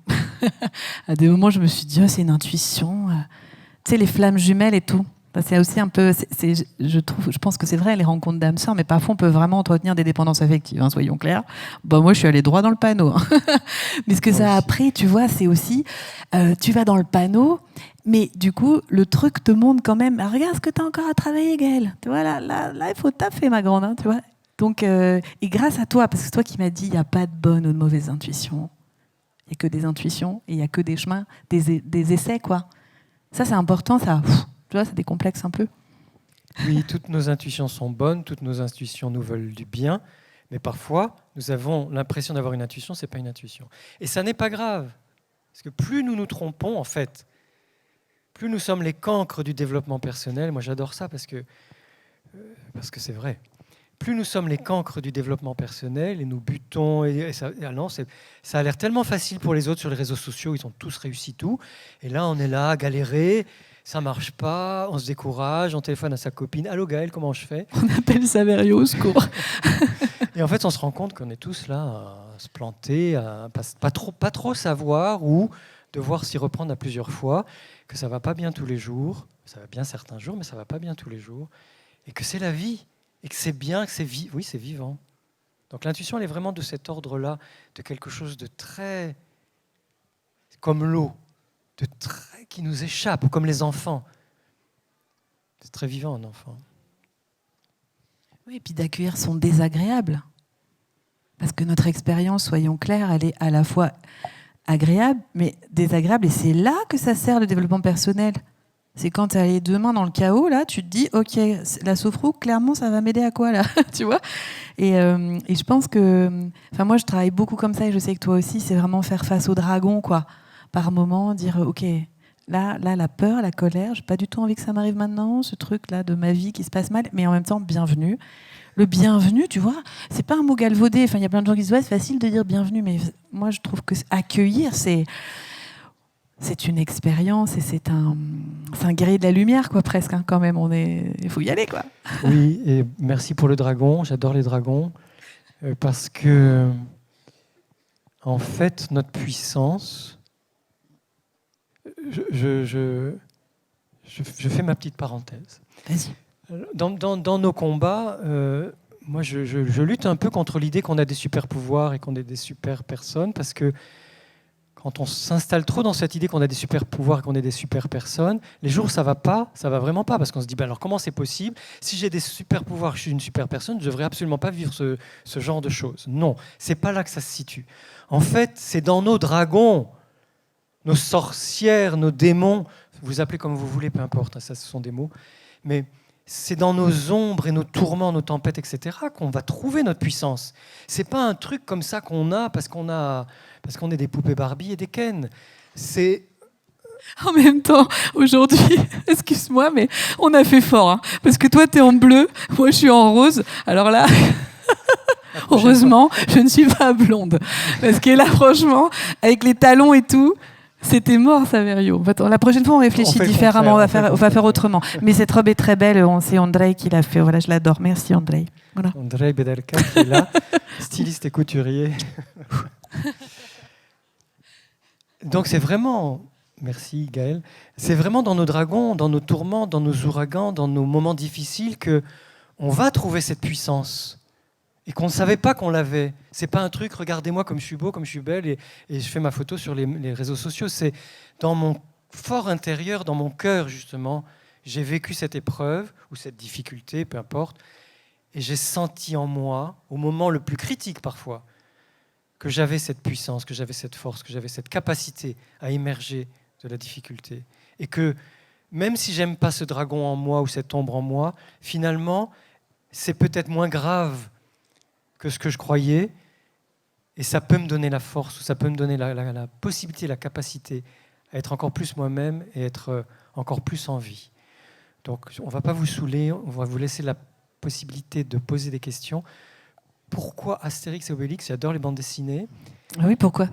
À des moments, je me suis dit, oh, c'est une intuition. Tu sais, les flammes jumelles et tout. C'est aussi un peu, je pense que c'est vrai, les rencontres d'âmes sœurs, mais parfois on peut vraiment entretenir des dépendances affectives, hein, soyons clairs. Moi, je suis allée droit dans le panneau. Hein. Mais ce que ça a appris, tu vois, c'est aussi, tu vas dans le panneau, mais du coup, le truc te montre quand même, regarde ce que tu as encore à travailler, Gaëlle. Tu vois, là, il faut taffer, ma grande, hein, tu vois. Donc, et grâce à toi, parce que c'est toi qui m'as dit, il n'y a pas de bonnes ou de mauvaises intuitions. Il n'y a que des intuitions et il n'y a que des chemins, des essais, quoi. Ça, c'est important, ça. Tu vois, ça décomplexe un peu. Oui, toutes nos intuitions sont bonnes, toutes nos intuitions nous veulent du bien, mais parfois, nous avons l'impression d'avoir une intuition, ce n'est pas une intuition. Et ça n'est pas grave, parce que plus nous nous trompons, en fait, plus nous sommes les cancres du développement personnel. Moi, j'adore ça parce que c'est vrai. Plus nous sommes les cancres du développement personnel et nous butons, ça a l'air tellement facile pour les autres sur les réseaux sociaux, ils ont tous réussi tout, et là, on est là à galérer. Ça marche pas, on se décourage, on téléphone à sa copine. Allô Gaëlle, comment je fais? On appelle Saverio au secours. Et en fait, on se rend compte qu'on est tous là à se planter, à pas trop savoir ou devoir s'y reprendre à plusieurs fois, que ça va pas bien tous les jours, ça va bien certains jours, mais ça va pas bien tous les jours, et que c'est la vie, et que c'est bien, que c'est vivant. Donc l'intuition, elle est vraiment de cet ordre-là, de quelque chose de très comme l'eau, de très qui nous échappe, comme les enfants. C'est très vivant, un enfant. Oui, et puis d'accueillir son désagréable. Parce que notre expérience, soyons clairs, elle est à la fois agréable, mais désagréable. Et c'est là que ça sert le développement personnel. C'est quand tu as les deux mains dans le chaos, là, tu te dis, OK, la sophro, clairement, ça va m'aider à quoi, là? Tu vois? Et je pense que... Enfin, moi, je travaille beaucoup comme ça, et je sais que toi aussi, c'est vraiment faire face au dragon, quoi. Par moment, dire, OK... Là, la peur, la colère, j'ai pas du tout envie que ça m'arrive maintenant, ce truc-là de ma vie qui se passe mal, mais en même temps, bienvenue. Le bienvenu, tu vois, c'est pas un mot galvaudé. Enfin, il y a plein de gens qui se disent, ouais, c'est facile de dire bienvenue, mais moi, je trouve que accueillir, c'est c'est une expérience et c'est un guerrier de la lumière, quoi, presque, hein, quand même. Il faut y aller, quoi. Oui, et merci pour le dragon. J'adore les dragons parce que, en fait, notre puissance. Je fais ma petite parenthèse. Vas-y. Dans nos combats, moi, je lutte un peu contre l'idée qu'on a des super pouvoirs et qu'on est des super personnes, parce que quand on s'installe trop dans cette idée qu'on a des super pouvoirs et qu'on est des super personnes, les jours où ça va vraiment pas, parce qu'on se dit, alors comment c'est possible? Si j'ai des super pouvoirs, je suis une super personne, je devrais absolument pas vivre ce genre de choses. Non, c'est pas là que ça se situe. En fait, c'est dans nos dragons, nos sorcières, nos démons, vous appelez comme vous voulez, peu importe, ça ce sont des mots, mais c'est dans nos ombres et nos tourments, nos tempêtes, etc., qu'on va trouver notre puissance. C'est pas un truc comme ça qu'on a parce qu'on est des poupées Barbie et des Ken. C'est En même temps, aujourd'hui, excuse-moi, mais on a fait fort, hein, parce que toi, tu es en bleu, moi, je suis en rose. Alors là, heureusement, je ne suis pas blonde. Parce que là, franchement, avec les talons et tout, c'était mort, Saverio. La prochaine fois, on réfléchit différemment, on va faire autrement. Mais cette robe est très belle, c'est Andrei qui l'a fait. Voilà, je l'adore. Merci, Andrei. Voilà. Andrei Bedelka qui est là, styliste et couturier. Donc c'est vraiment, merci Gaël, c'est vraiment dans nos dragons, dans nos tourments, dans nos ouragans, dans nos moments difficiles qu'on va trouver cette puissance. Et qu'on ne savait pas qu'on l'avait. C'est pas un truc, regardez-moi comme je suis beau, comme je suis belle, et je fais ma photo sur les réseaux sociaux. C'est dans mon fort intérieur, dans mon cœur, justement, j'ai vécu cette épreuve, ou cette difficulté, peu importe, et j'ai senti en moi, au moment le plus critique parfois, que j'avais cette puissance, que j'avais cette force, que j'avais cette capacité à émerger de la difficulté. Et que même si j'aime pas ce dragon en moi, ou cette ombre en moi, finalement, c'est peut-être moins grave que ce que je croyais, et ça peut me donner la force, ou ça peut me donner la possibilité, la capacité à être encore plus moi-même et être encore plus en vie. Donc on ne va pas vous saouler, on va vous laisser la possibilité de poser des questions. Pourquoi Astérix et Obélix? J'adore les bandes dessinées. Oui, pourquoi?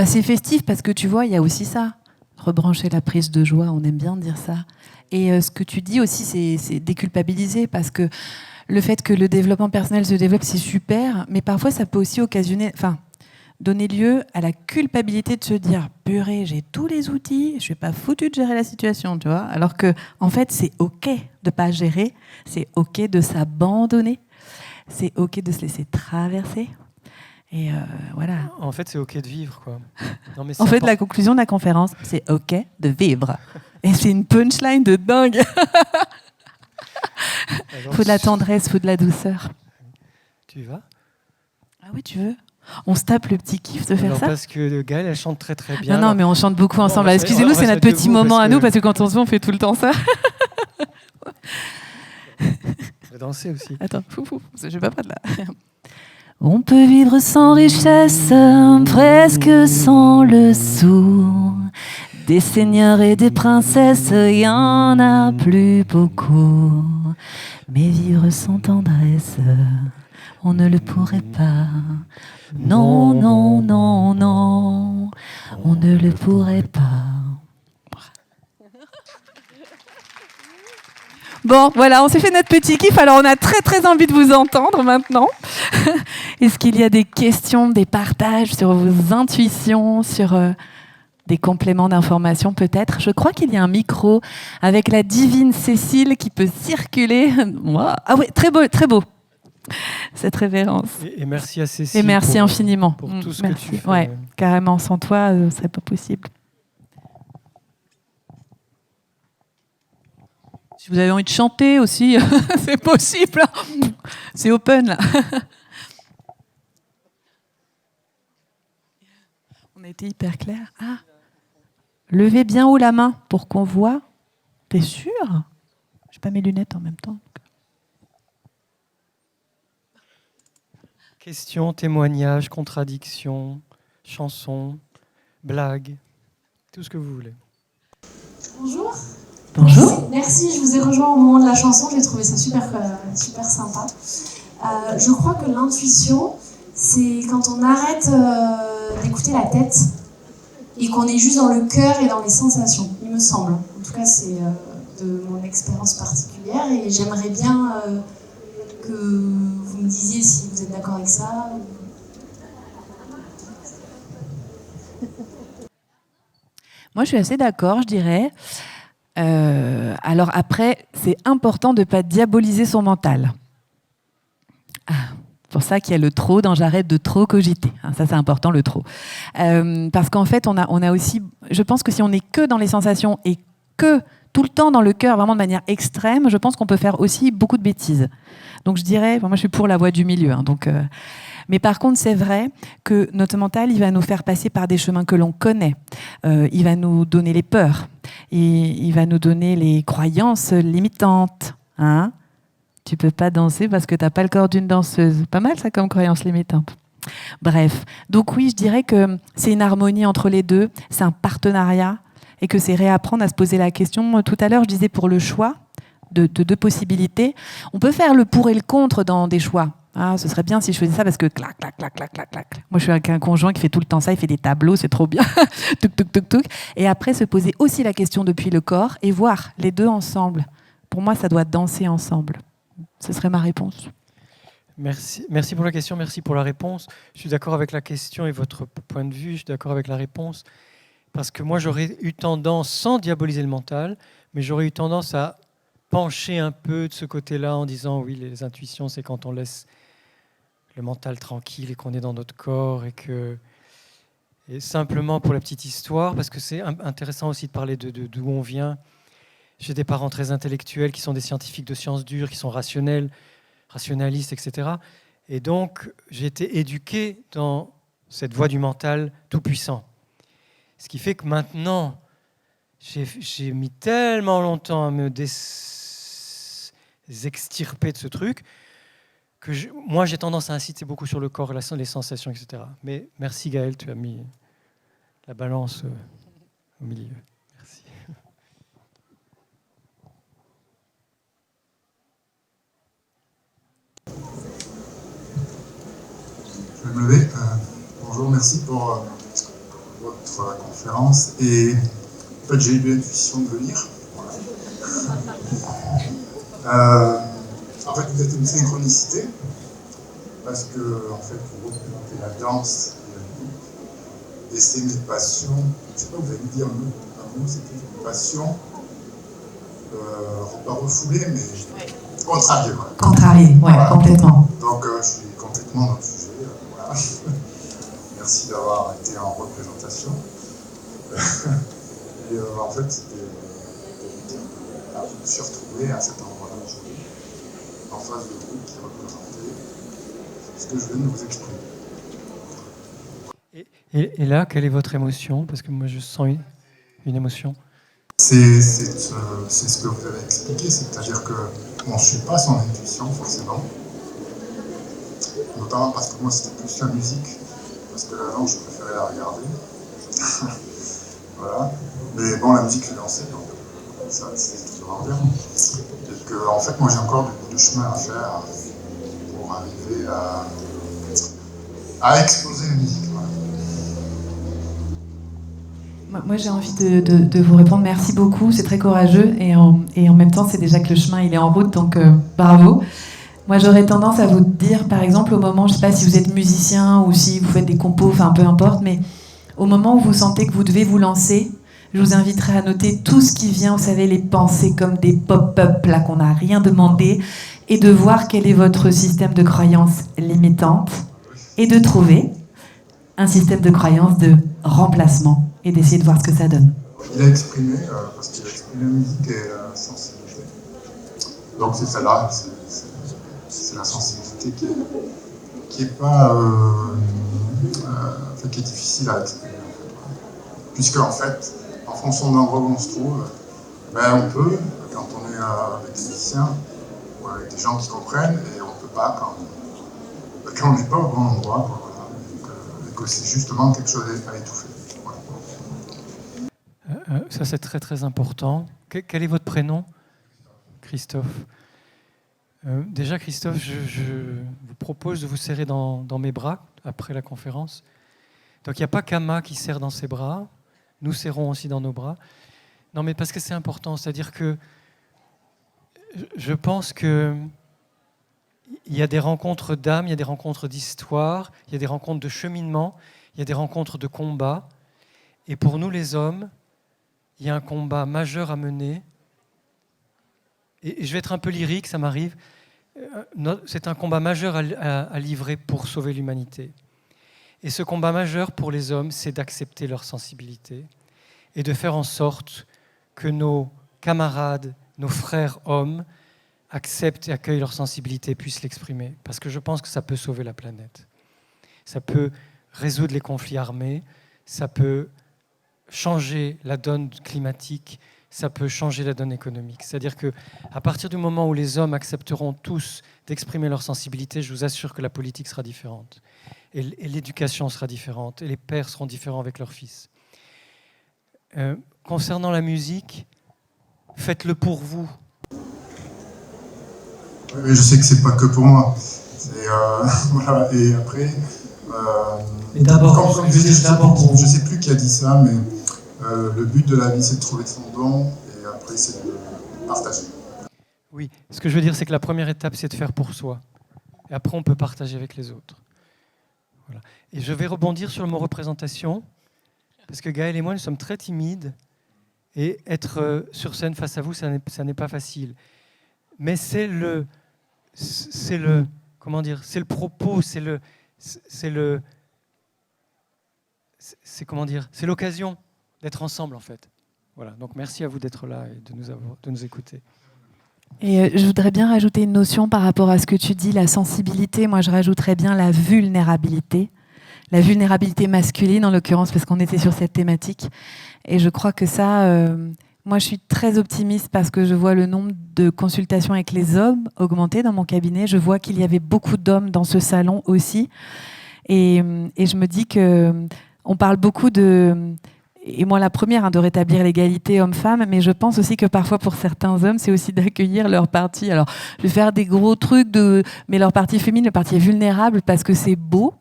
C'est festif parce que tu vois, il y a aussi ça. Rebrancher la prise de joie, on aime bien dire ça. Et ce que tu dis aussi, c'est déculpabiliser, parce que le fait que le développement personnel se développe, c'est super, mais parfois ça peut aussi donner lieu à la culpabilité de se dire « Purée, j'ai tous les outils, je ne suis pas foutu de gérer la situation, tu vois ?» Alors que, en fait, c'est OK de ne pas gérer, c'est OK de s'abandonner, c'est OK de se laisser traverser. Et voilà. En fait, c'est OK de vivre, quoi. Non, mais en fait, la conclusion de la conférence, c'est OK de vivre. Et c'est une punchline de dingue. Il faut de la tendresse, il faut de la douceur. Tu y vas? Ah oui, tu veux? On se tape le petit kiff de faire ça? Parce que Gaëlle, elle chante très très bien. Non, mais on chante beaucoup ensemble. Excusez-nous, c'est notre petit moment à nous, parce que quand on se voit, on fait tout le temps ça. Je vais danser aussi. Attends, je vais pas de là. On peut vivre sans richesse, presque sans le sou. Des seigneurs et des princesses, il y en a plus beaucoup. Mais vivre sans tendresse, on ne le pourrait pas. Non, non, non, non, on ne le pourrait pas. Bon, voilà, on s'est fait notre petit kiff, alors on a très très envie de vous entendre maintenant. Est-ce qu'il y a des questions, des partages sur vos intuitions, sur des compléments d'information peut-être? Je crois qu'il y a un micro avec la divine Cécile qui peut circuler. Ah oui, très beau, cette révérence. Et merci à Cécile. Et merci infiniment. Pour tout ce que tu fais. Ouais, carrément, sans toi, ce ne serait pas possible. Si vous avez envie de chanter aussi, c'est possible. C'est open, là. On a été hyper clair. Ah, levez bien haut la main pour qu'on voit. T'es sûr? Je n'ai pas mes lunettes en même temps. Questions, témoignages, contradictions, chansons, blagues, tout ce que vous voulez. Bonjour. Bonjour. Merci, je vous ai rejoint au moment de la chanson, j'ai trouvé ça super sympa. Je crois que l'intuition, c'est quand on arrête d'écouter la tête et qu'on est juste dans le cœur et dans les sensations, il me semble. En tout cas, c'est de mon expérience particulière et j'aimerais bien que vous me disiez si vous êtes d'accord avec ça. Moi, je suis assez d'accord, je dirais. Alors après, c'est important de ne pas diaboliser son mental. C'est pour ça qu'il y a le trop dans j'arrête de trop cogiter. Ça, c'est important, le trop. Parce qu'en fait, on a aussi... Je pense que si on n'est que dans les sensations et que tout le temps dans le cœur, vraiment de manière extrême, je pense qu'on peut faire aussi beaucoup de bêtises. Donc je dirais... Moi, je suis pour la voie du milieu. Mais par contre, c'est vrai que notre mental, il va nous faire passer par des chemins que l'on connaît. Il va nous donner les peurs. Il va nous donner les croyances limitantes. Tu peux pas danser parce que t'as pas le corps d'une danseuse. Pas mal ça comme croyance limitante. Bref, donc oui, je dirais que c'est une harmonie entre les deux, c'est un partenariat et que c'est réapprendre à se poser la question. Tout à l'heure, je disais pour le choix de deux possibilités, on peut faire le pour et le contre dans des choix. Ce serait bien si je faisais ça parce que clac, clac, clac, clac, clac, clac. Moi, je suis avec un conjoint qui fait tout le temps ça, il fait des tableaux, c'est trop bien. Tuk, tuk, tuk, tuk. Et après, se poser aussi la question depuis le corps et voir les deux ensemble. Pour moi, ça doit danser ensemble. Ce serait ma réponse. Merci pour la question, merci pour la réponse. Je suis d'accord avec la question et votre point de vue, je suis d'accord avec la réponse. Parce que moi, j'aurais eu tendance, sans diaboliser le mental, mais j'aurais eu tendance à pencher un peu de ce côté-là en disant oui, les intuitions, c'est quand on laisse le mental tranquille et qu'on est dans notre corps et simplement pour la petite histoire, parce que c'est intéressant aussi de parler d'où on vient. J'ai des parents très intellectuels qui sont des scientifiques de sciences dures, qui sont rationnels, rationalistes, etc. Et donc, j'ai été éduqué dans cette voie du mental tout-puissant. Ce qui fait que maintenant, j'ai mis tellement longtemps à me extirper de ce truc que moi, j'ai tendance à inciter beaucoup sur le corps, les sensations, etc. Mais merci Gaël, tu as mis la balance au milieu. Merci. Je vais me lever. Bonjour, merci pour votre conférence. Et en fait, j'ai eu l'intuition de venir. Voilà. En fait, vous êtes une synchronicité parce que en fait, vous représentez la danse et la musique. Et c'est mes passions. Je ne sais pas, vous avez dit un mot, c'était une passion. Pas refoulée, mais contrariée. Voilà. Contrarié, ouais, voilà. Complètement. Donc, je suis complètement dans le sujet. Voilà. Merci d'avoir été en représentation. Et en fait, je me suis retrouvé à cet endroit-là aujourd'hui, en face de vous, qui représentait ce que je viens de vous exprimer. Et là, quelle est votre émotion? Parce que moi, je sens une émotion. C'est ce que vous avez expliqué, c'est-à-dire qu'on ne suit pas son intuition, forcément. Notamment parce que moi, c'était plus la musique, parce que la langue, je préférais la regarder. Voilà. Mais bon, la musique fait danser, donc ça, c'est toujours bien. Et que, en fait, moi, j'ai encore du bout de chemin à faire pour arriver à exploser la musique. Voilà. Moi, j'ai envie de vous répondre merci beaucoup, c'est très courageux et en même temps, c'est déjà que le chemin il est en route, donc bravo. Moi, j'aurais tendance à vous dire, par exemple, au moment, je ne sais pas si vous êtes musicien ou si vous faites des compos, enfin peu importe, mais au moment où vous sentez que vous devez vous lancer, je vous inviterai à noter tout ce qui vient, vous savez, les pensées comme des pop-up, là, qu'on n'a rien demandé, et de voir quel est votre système de croyances limitantes, et de trouver un système de croyances de remplacement, et d'essayer de voir ce que ça donne. Il a exprimé, parce qu'il a exprimé la musique et la sensibilité. Donc c'est celle-là, c'est la sensibilité qui est pas... qui est difficile à exprimer. Puisque en fait, en fonction de l'endroit où on se trouve, on peut, quand on est avec des musiciens ou avec des gens qui comprennent, et on ne peut pas quand on n'est pas au bon endroit. Voilà. Et que c'est justement quelque chose à étouffer. Voilà. Ça, c'est très très important. Quel est votre prénom? Christophe. Déjà, Christophe, je vous propose de vous serrer dans mes bras après la conférence. Donc, il n'y a pas Kama qui serre dans ses bras. nous serrons aussi dans nos bras. Non, mais parce que c'est important, c'est-à-dire que je pense que il y a des rencontres d'âme, il y a des rencontres d'histoire, il y a des rencontres de cheminement, il y a des rencontres de combat. Et pour nous les hommes, il y a un combat majeur à mener. Et je vais être un peu lyrique, ça m'arrive. C'est un combat majeur à livrer pour sauver l'humanité. Et ce combat majeur pour les hommes, c'est d'accepter leur sensibilité et de faire en sorte que nos camarades, nos frères hommes, acceptent et accueillent leur sensibilité et puissent l'exprimer. Parce que je pense que ça peut sauver la planète. Ça peut résoudre les conflits armés, ça peut changer la donne climatique, ça peut changer la donne économique. C'est-à-dire qu'à partir du moment où les hommes accepteront tous d'exprimer leur sensibilité, je vous assure que la politique sera différente. Et l'éducation sera différente. Et les pères seront différents avec leurs fils. Concernant la musique, faites-le pour vous. Oui, mais je sais que c'est pas que pour moi. Voilà. Et après, Mais d'abord, comme je sais plus qui a dit ça, mais le but de la vie, c'est de trouver son don, et après, c'est de le partager. Oui, ce que je veux dire, c'est que la première étape, c'est de faire pour soi. Et après, on peut partager avec les autres. Voilà. Et je vais rebondir sur le mot représentation, parce que Gaël et moi, nous sommes très timides, et être sur scène face à vous, ça n'est pas facile. Mais c'est le propos, c'est l'occasion d'être ensemble en fait. Voilà. Donc merci à vous d'être là et de nous écouter. Et je voudrais bien rajouter une notion par rapport à ce que tu dis, la sensibilité. Moi, je rajouterais bien la vulnérabilité masculine en l'occurrence, parce qu'on était sur cette thématique. Et je crois que ça, moi, je suis très optimiste parce que je vois le nombre de consultations avec les hommes augmenter dans mon cabinet. Je vois qu'il y avait beaucoup d'hommes dans ce salon aussi. Et je me dis qu'on parle beaucoup de... Et moi, la première, de rétablir l'égalité homme-femme, mais je pense aussi que parfois, pour certains hommes, c'est aussi d'accueillir leur partie. Alors, je vais faire des gros trucs, mais leur partie féminine, leur partie est vulnérable parce que c'est beau.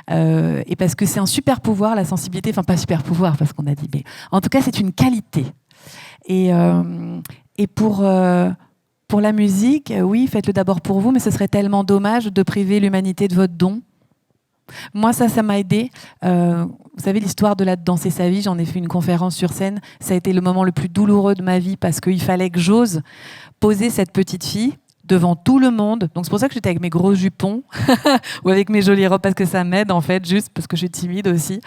Et parce que c'est un super pouvoir, la sensibilité. Enfin, pas super pouvoir, parce qu'on a dit, mais en tout cas, c'est une qualité. Et pour la musique, oui, faites-le d'abord pour vous, mais ce serait tellement dommage de priver l'humanité de votre don. Moi, ça m'a aidé. Vous savez, l'histoire de la danser sa vie, j'en ai fait une conférence sur scène. Ça a été le moment le plus douloureux de ma vie parce qu'il fallait que j'ose poser cette petite fille devant tout le monde. Donc c'est pour ça que j'étais avec mes gros jupons ou avec mes jolies robes parce que ça m'aide en fait, juste parce que je suis timide aussi.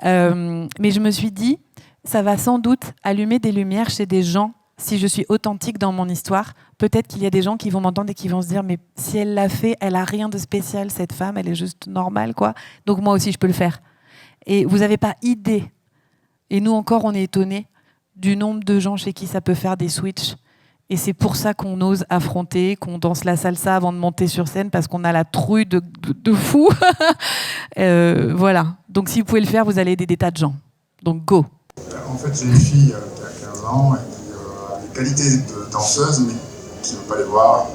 Mais je me suis dit, ça va sans doute allumer des lumières chez des gens. Si je suis authentique dans mon histoire, peut-être qu'il y a des gens qui vont m'entendre et qui vont se dire mais si elle l'a fait, elle a rien de spécial cette femme, elle est juste normale quoi. Donc moi aussi je peux le faire. Et vous n'avez pas idée. Et nous encore on est étonnés du nombre de gens chez qui ça peut faire des switches. Et c'est pour ça qu'on ose affronter, qu'on danse la salsa avant de monter sur scène parce qu'on a la trouille de fou. Voilà. Donc si vous pouvez le faire, vous allez aider des tas de gens. Donc go. En fait, j'ai une fille qui a 15 ans et qui a des qualités de danseuse, mais qui ne veut pas les voir.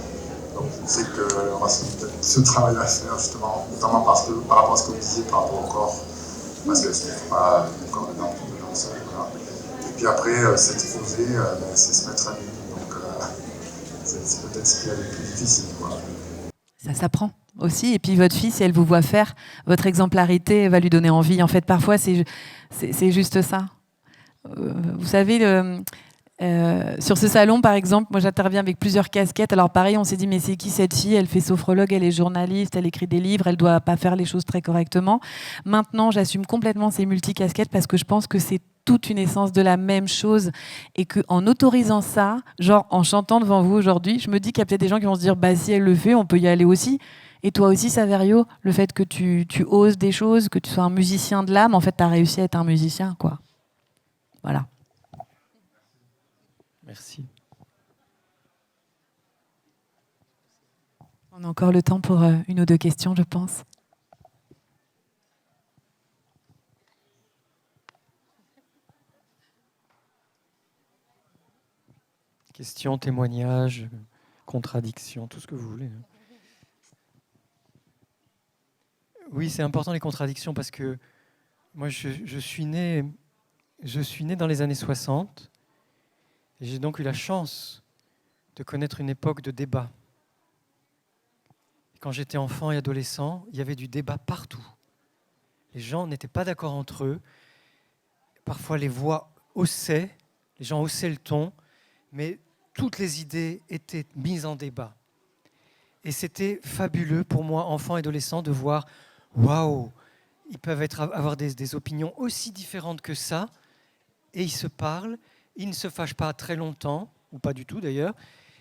Donc je sais qu'il y aura peut-être ce travail à faire, justement, notamment par rapport à ce que vous disiez par rapport au corps, parce qu'elle ne se trouve pas le corps de danseuse. Voilà. Et puis après, s'exposer, c'est se mettre à nu. Donc c'est peut-être ce qui est le plus difficile. Quoi. Ça s'apprend aussi. Et puis votre fille, si elle vous voit faire, votre exemplarité va lui donner envie. En fait, parfois, c'est juste ça. Vous savez, sur ce salon, par exemple, moi j'interviens avec plusieurs casquettes. Alors pareil, on s'est dit, mais c'est qui cette fille? Elle fait sophrologue, elle est journaliste, elle écrit des livres, elle doit pas faire les choses très correctement. Maintenant, j'assume complètement ces multicasquettes parce que je pense que c'est toute une essence de la même chose et qu'en autorisant ça, genre en chantant devant vous aujourd'hui, je me dis qu'il y a peut-être des gens qui vont se dire, bah si elle le fait, on peut y aller aussi. Et toi aussi, Saverio, le fait que tu oses des choses, que tu sois un musicien de l'âme, en fait, tu as réussi à être un musicien, quoi. Voilà. Merci. On a encore le temps pour une ou deux questions, je pense. Questions, témoignages, contradictions, tout ce que vous voulez. Oui, c'est important les contradictions parce que moi, je suis né je suis né dans les années 60 et j'ai donc eu la chance de connaître une époque de débat. Quand j'étais enfant et adolescent, il y avait du débat partout. Les gens n'étaient pas d'accord entre eux. Parfois, les voix haussaient, les gens haussaient le ton, mais toutes les idées étaient mises en débat. Et c'était fabuleux pour moi, enfant et adolescent, de voir « Waouh !» Ils peuvent avoir des opinions aussi différentes que ça, et ils se parlent, ils ne se fâchent pas très longtemps, ou pas du tout d'ailleurs.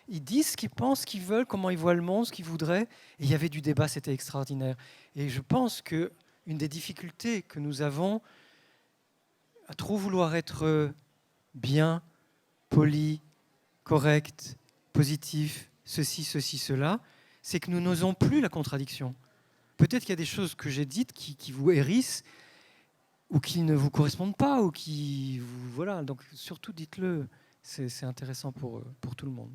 Ils disent ce qu'ils pensent, ce qu'ils veulent, comment ils voient le monde, ce qu'ils voudraient. Et il y avait du débat, c'était extraordinaire. Et je pense qu'une des difficultés que nous avons à trop vouloir être bien, poli, correct, positif, ceci, cela, c'est que nous n'osons plus la contradiction. Peut-être qu'il y a des choses que j'ai dites qui vous hérissent ou qui ne vous correspondent pas ou qui vous... Voilà, donc surtout dites-le, c'est intéressant pour tout le monde.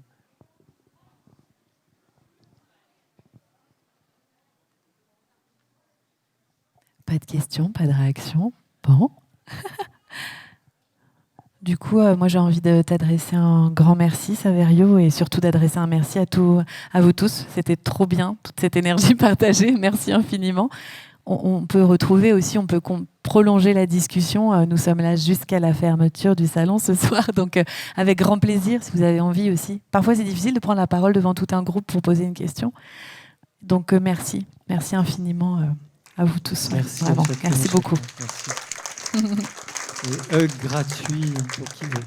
Pas de questions, pas de réaction. Bon. Du coup, moi j'ai envie de t'adresser un grand merci, Saverio, et surtout d'adresser un merci à vous tous. C'était trop bien, toute cette énergie partagée. Merci infiniment. On peut retrouver aussi, on peut prolonger la discussion. Nous sommes là jusqu'à la fermeture du salon ce soir, donc avec grand plaisir, si vous avez envie aussi. Parfois, c'est difficile de prendre la parole devant tout un groupe pour poser une question. Donc, merci infiniment à vous tous. Merci, vraiment. Merci beaucoup. Merci. Et gratuit pour qui veut.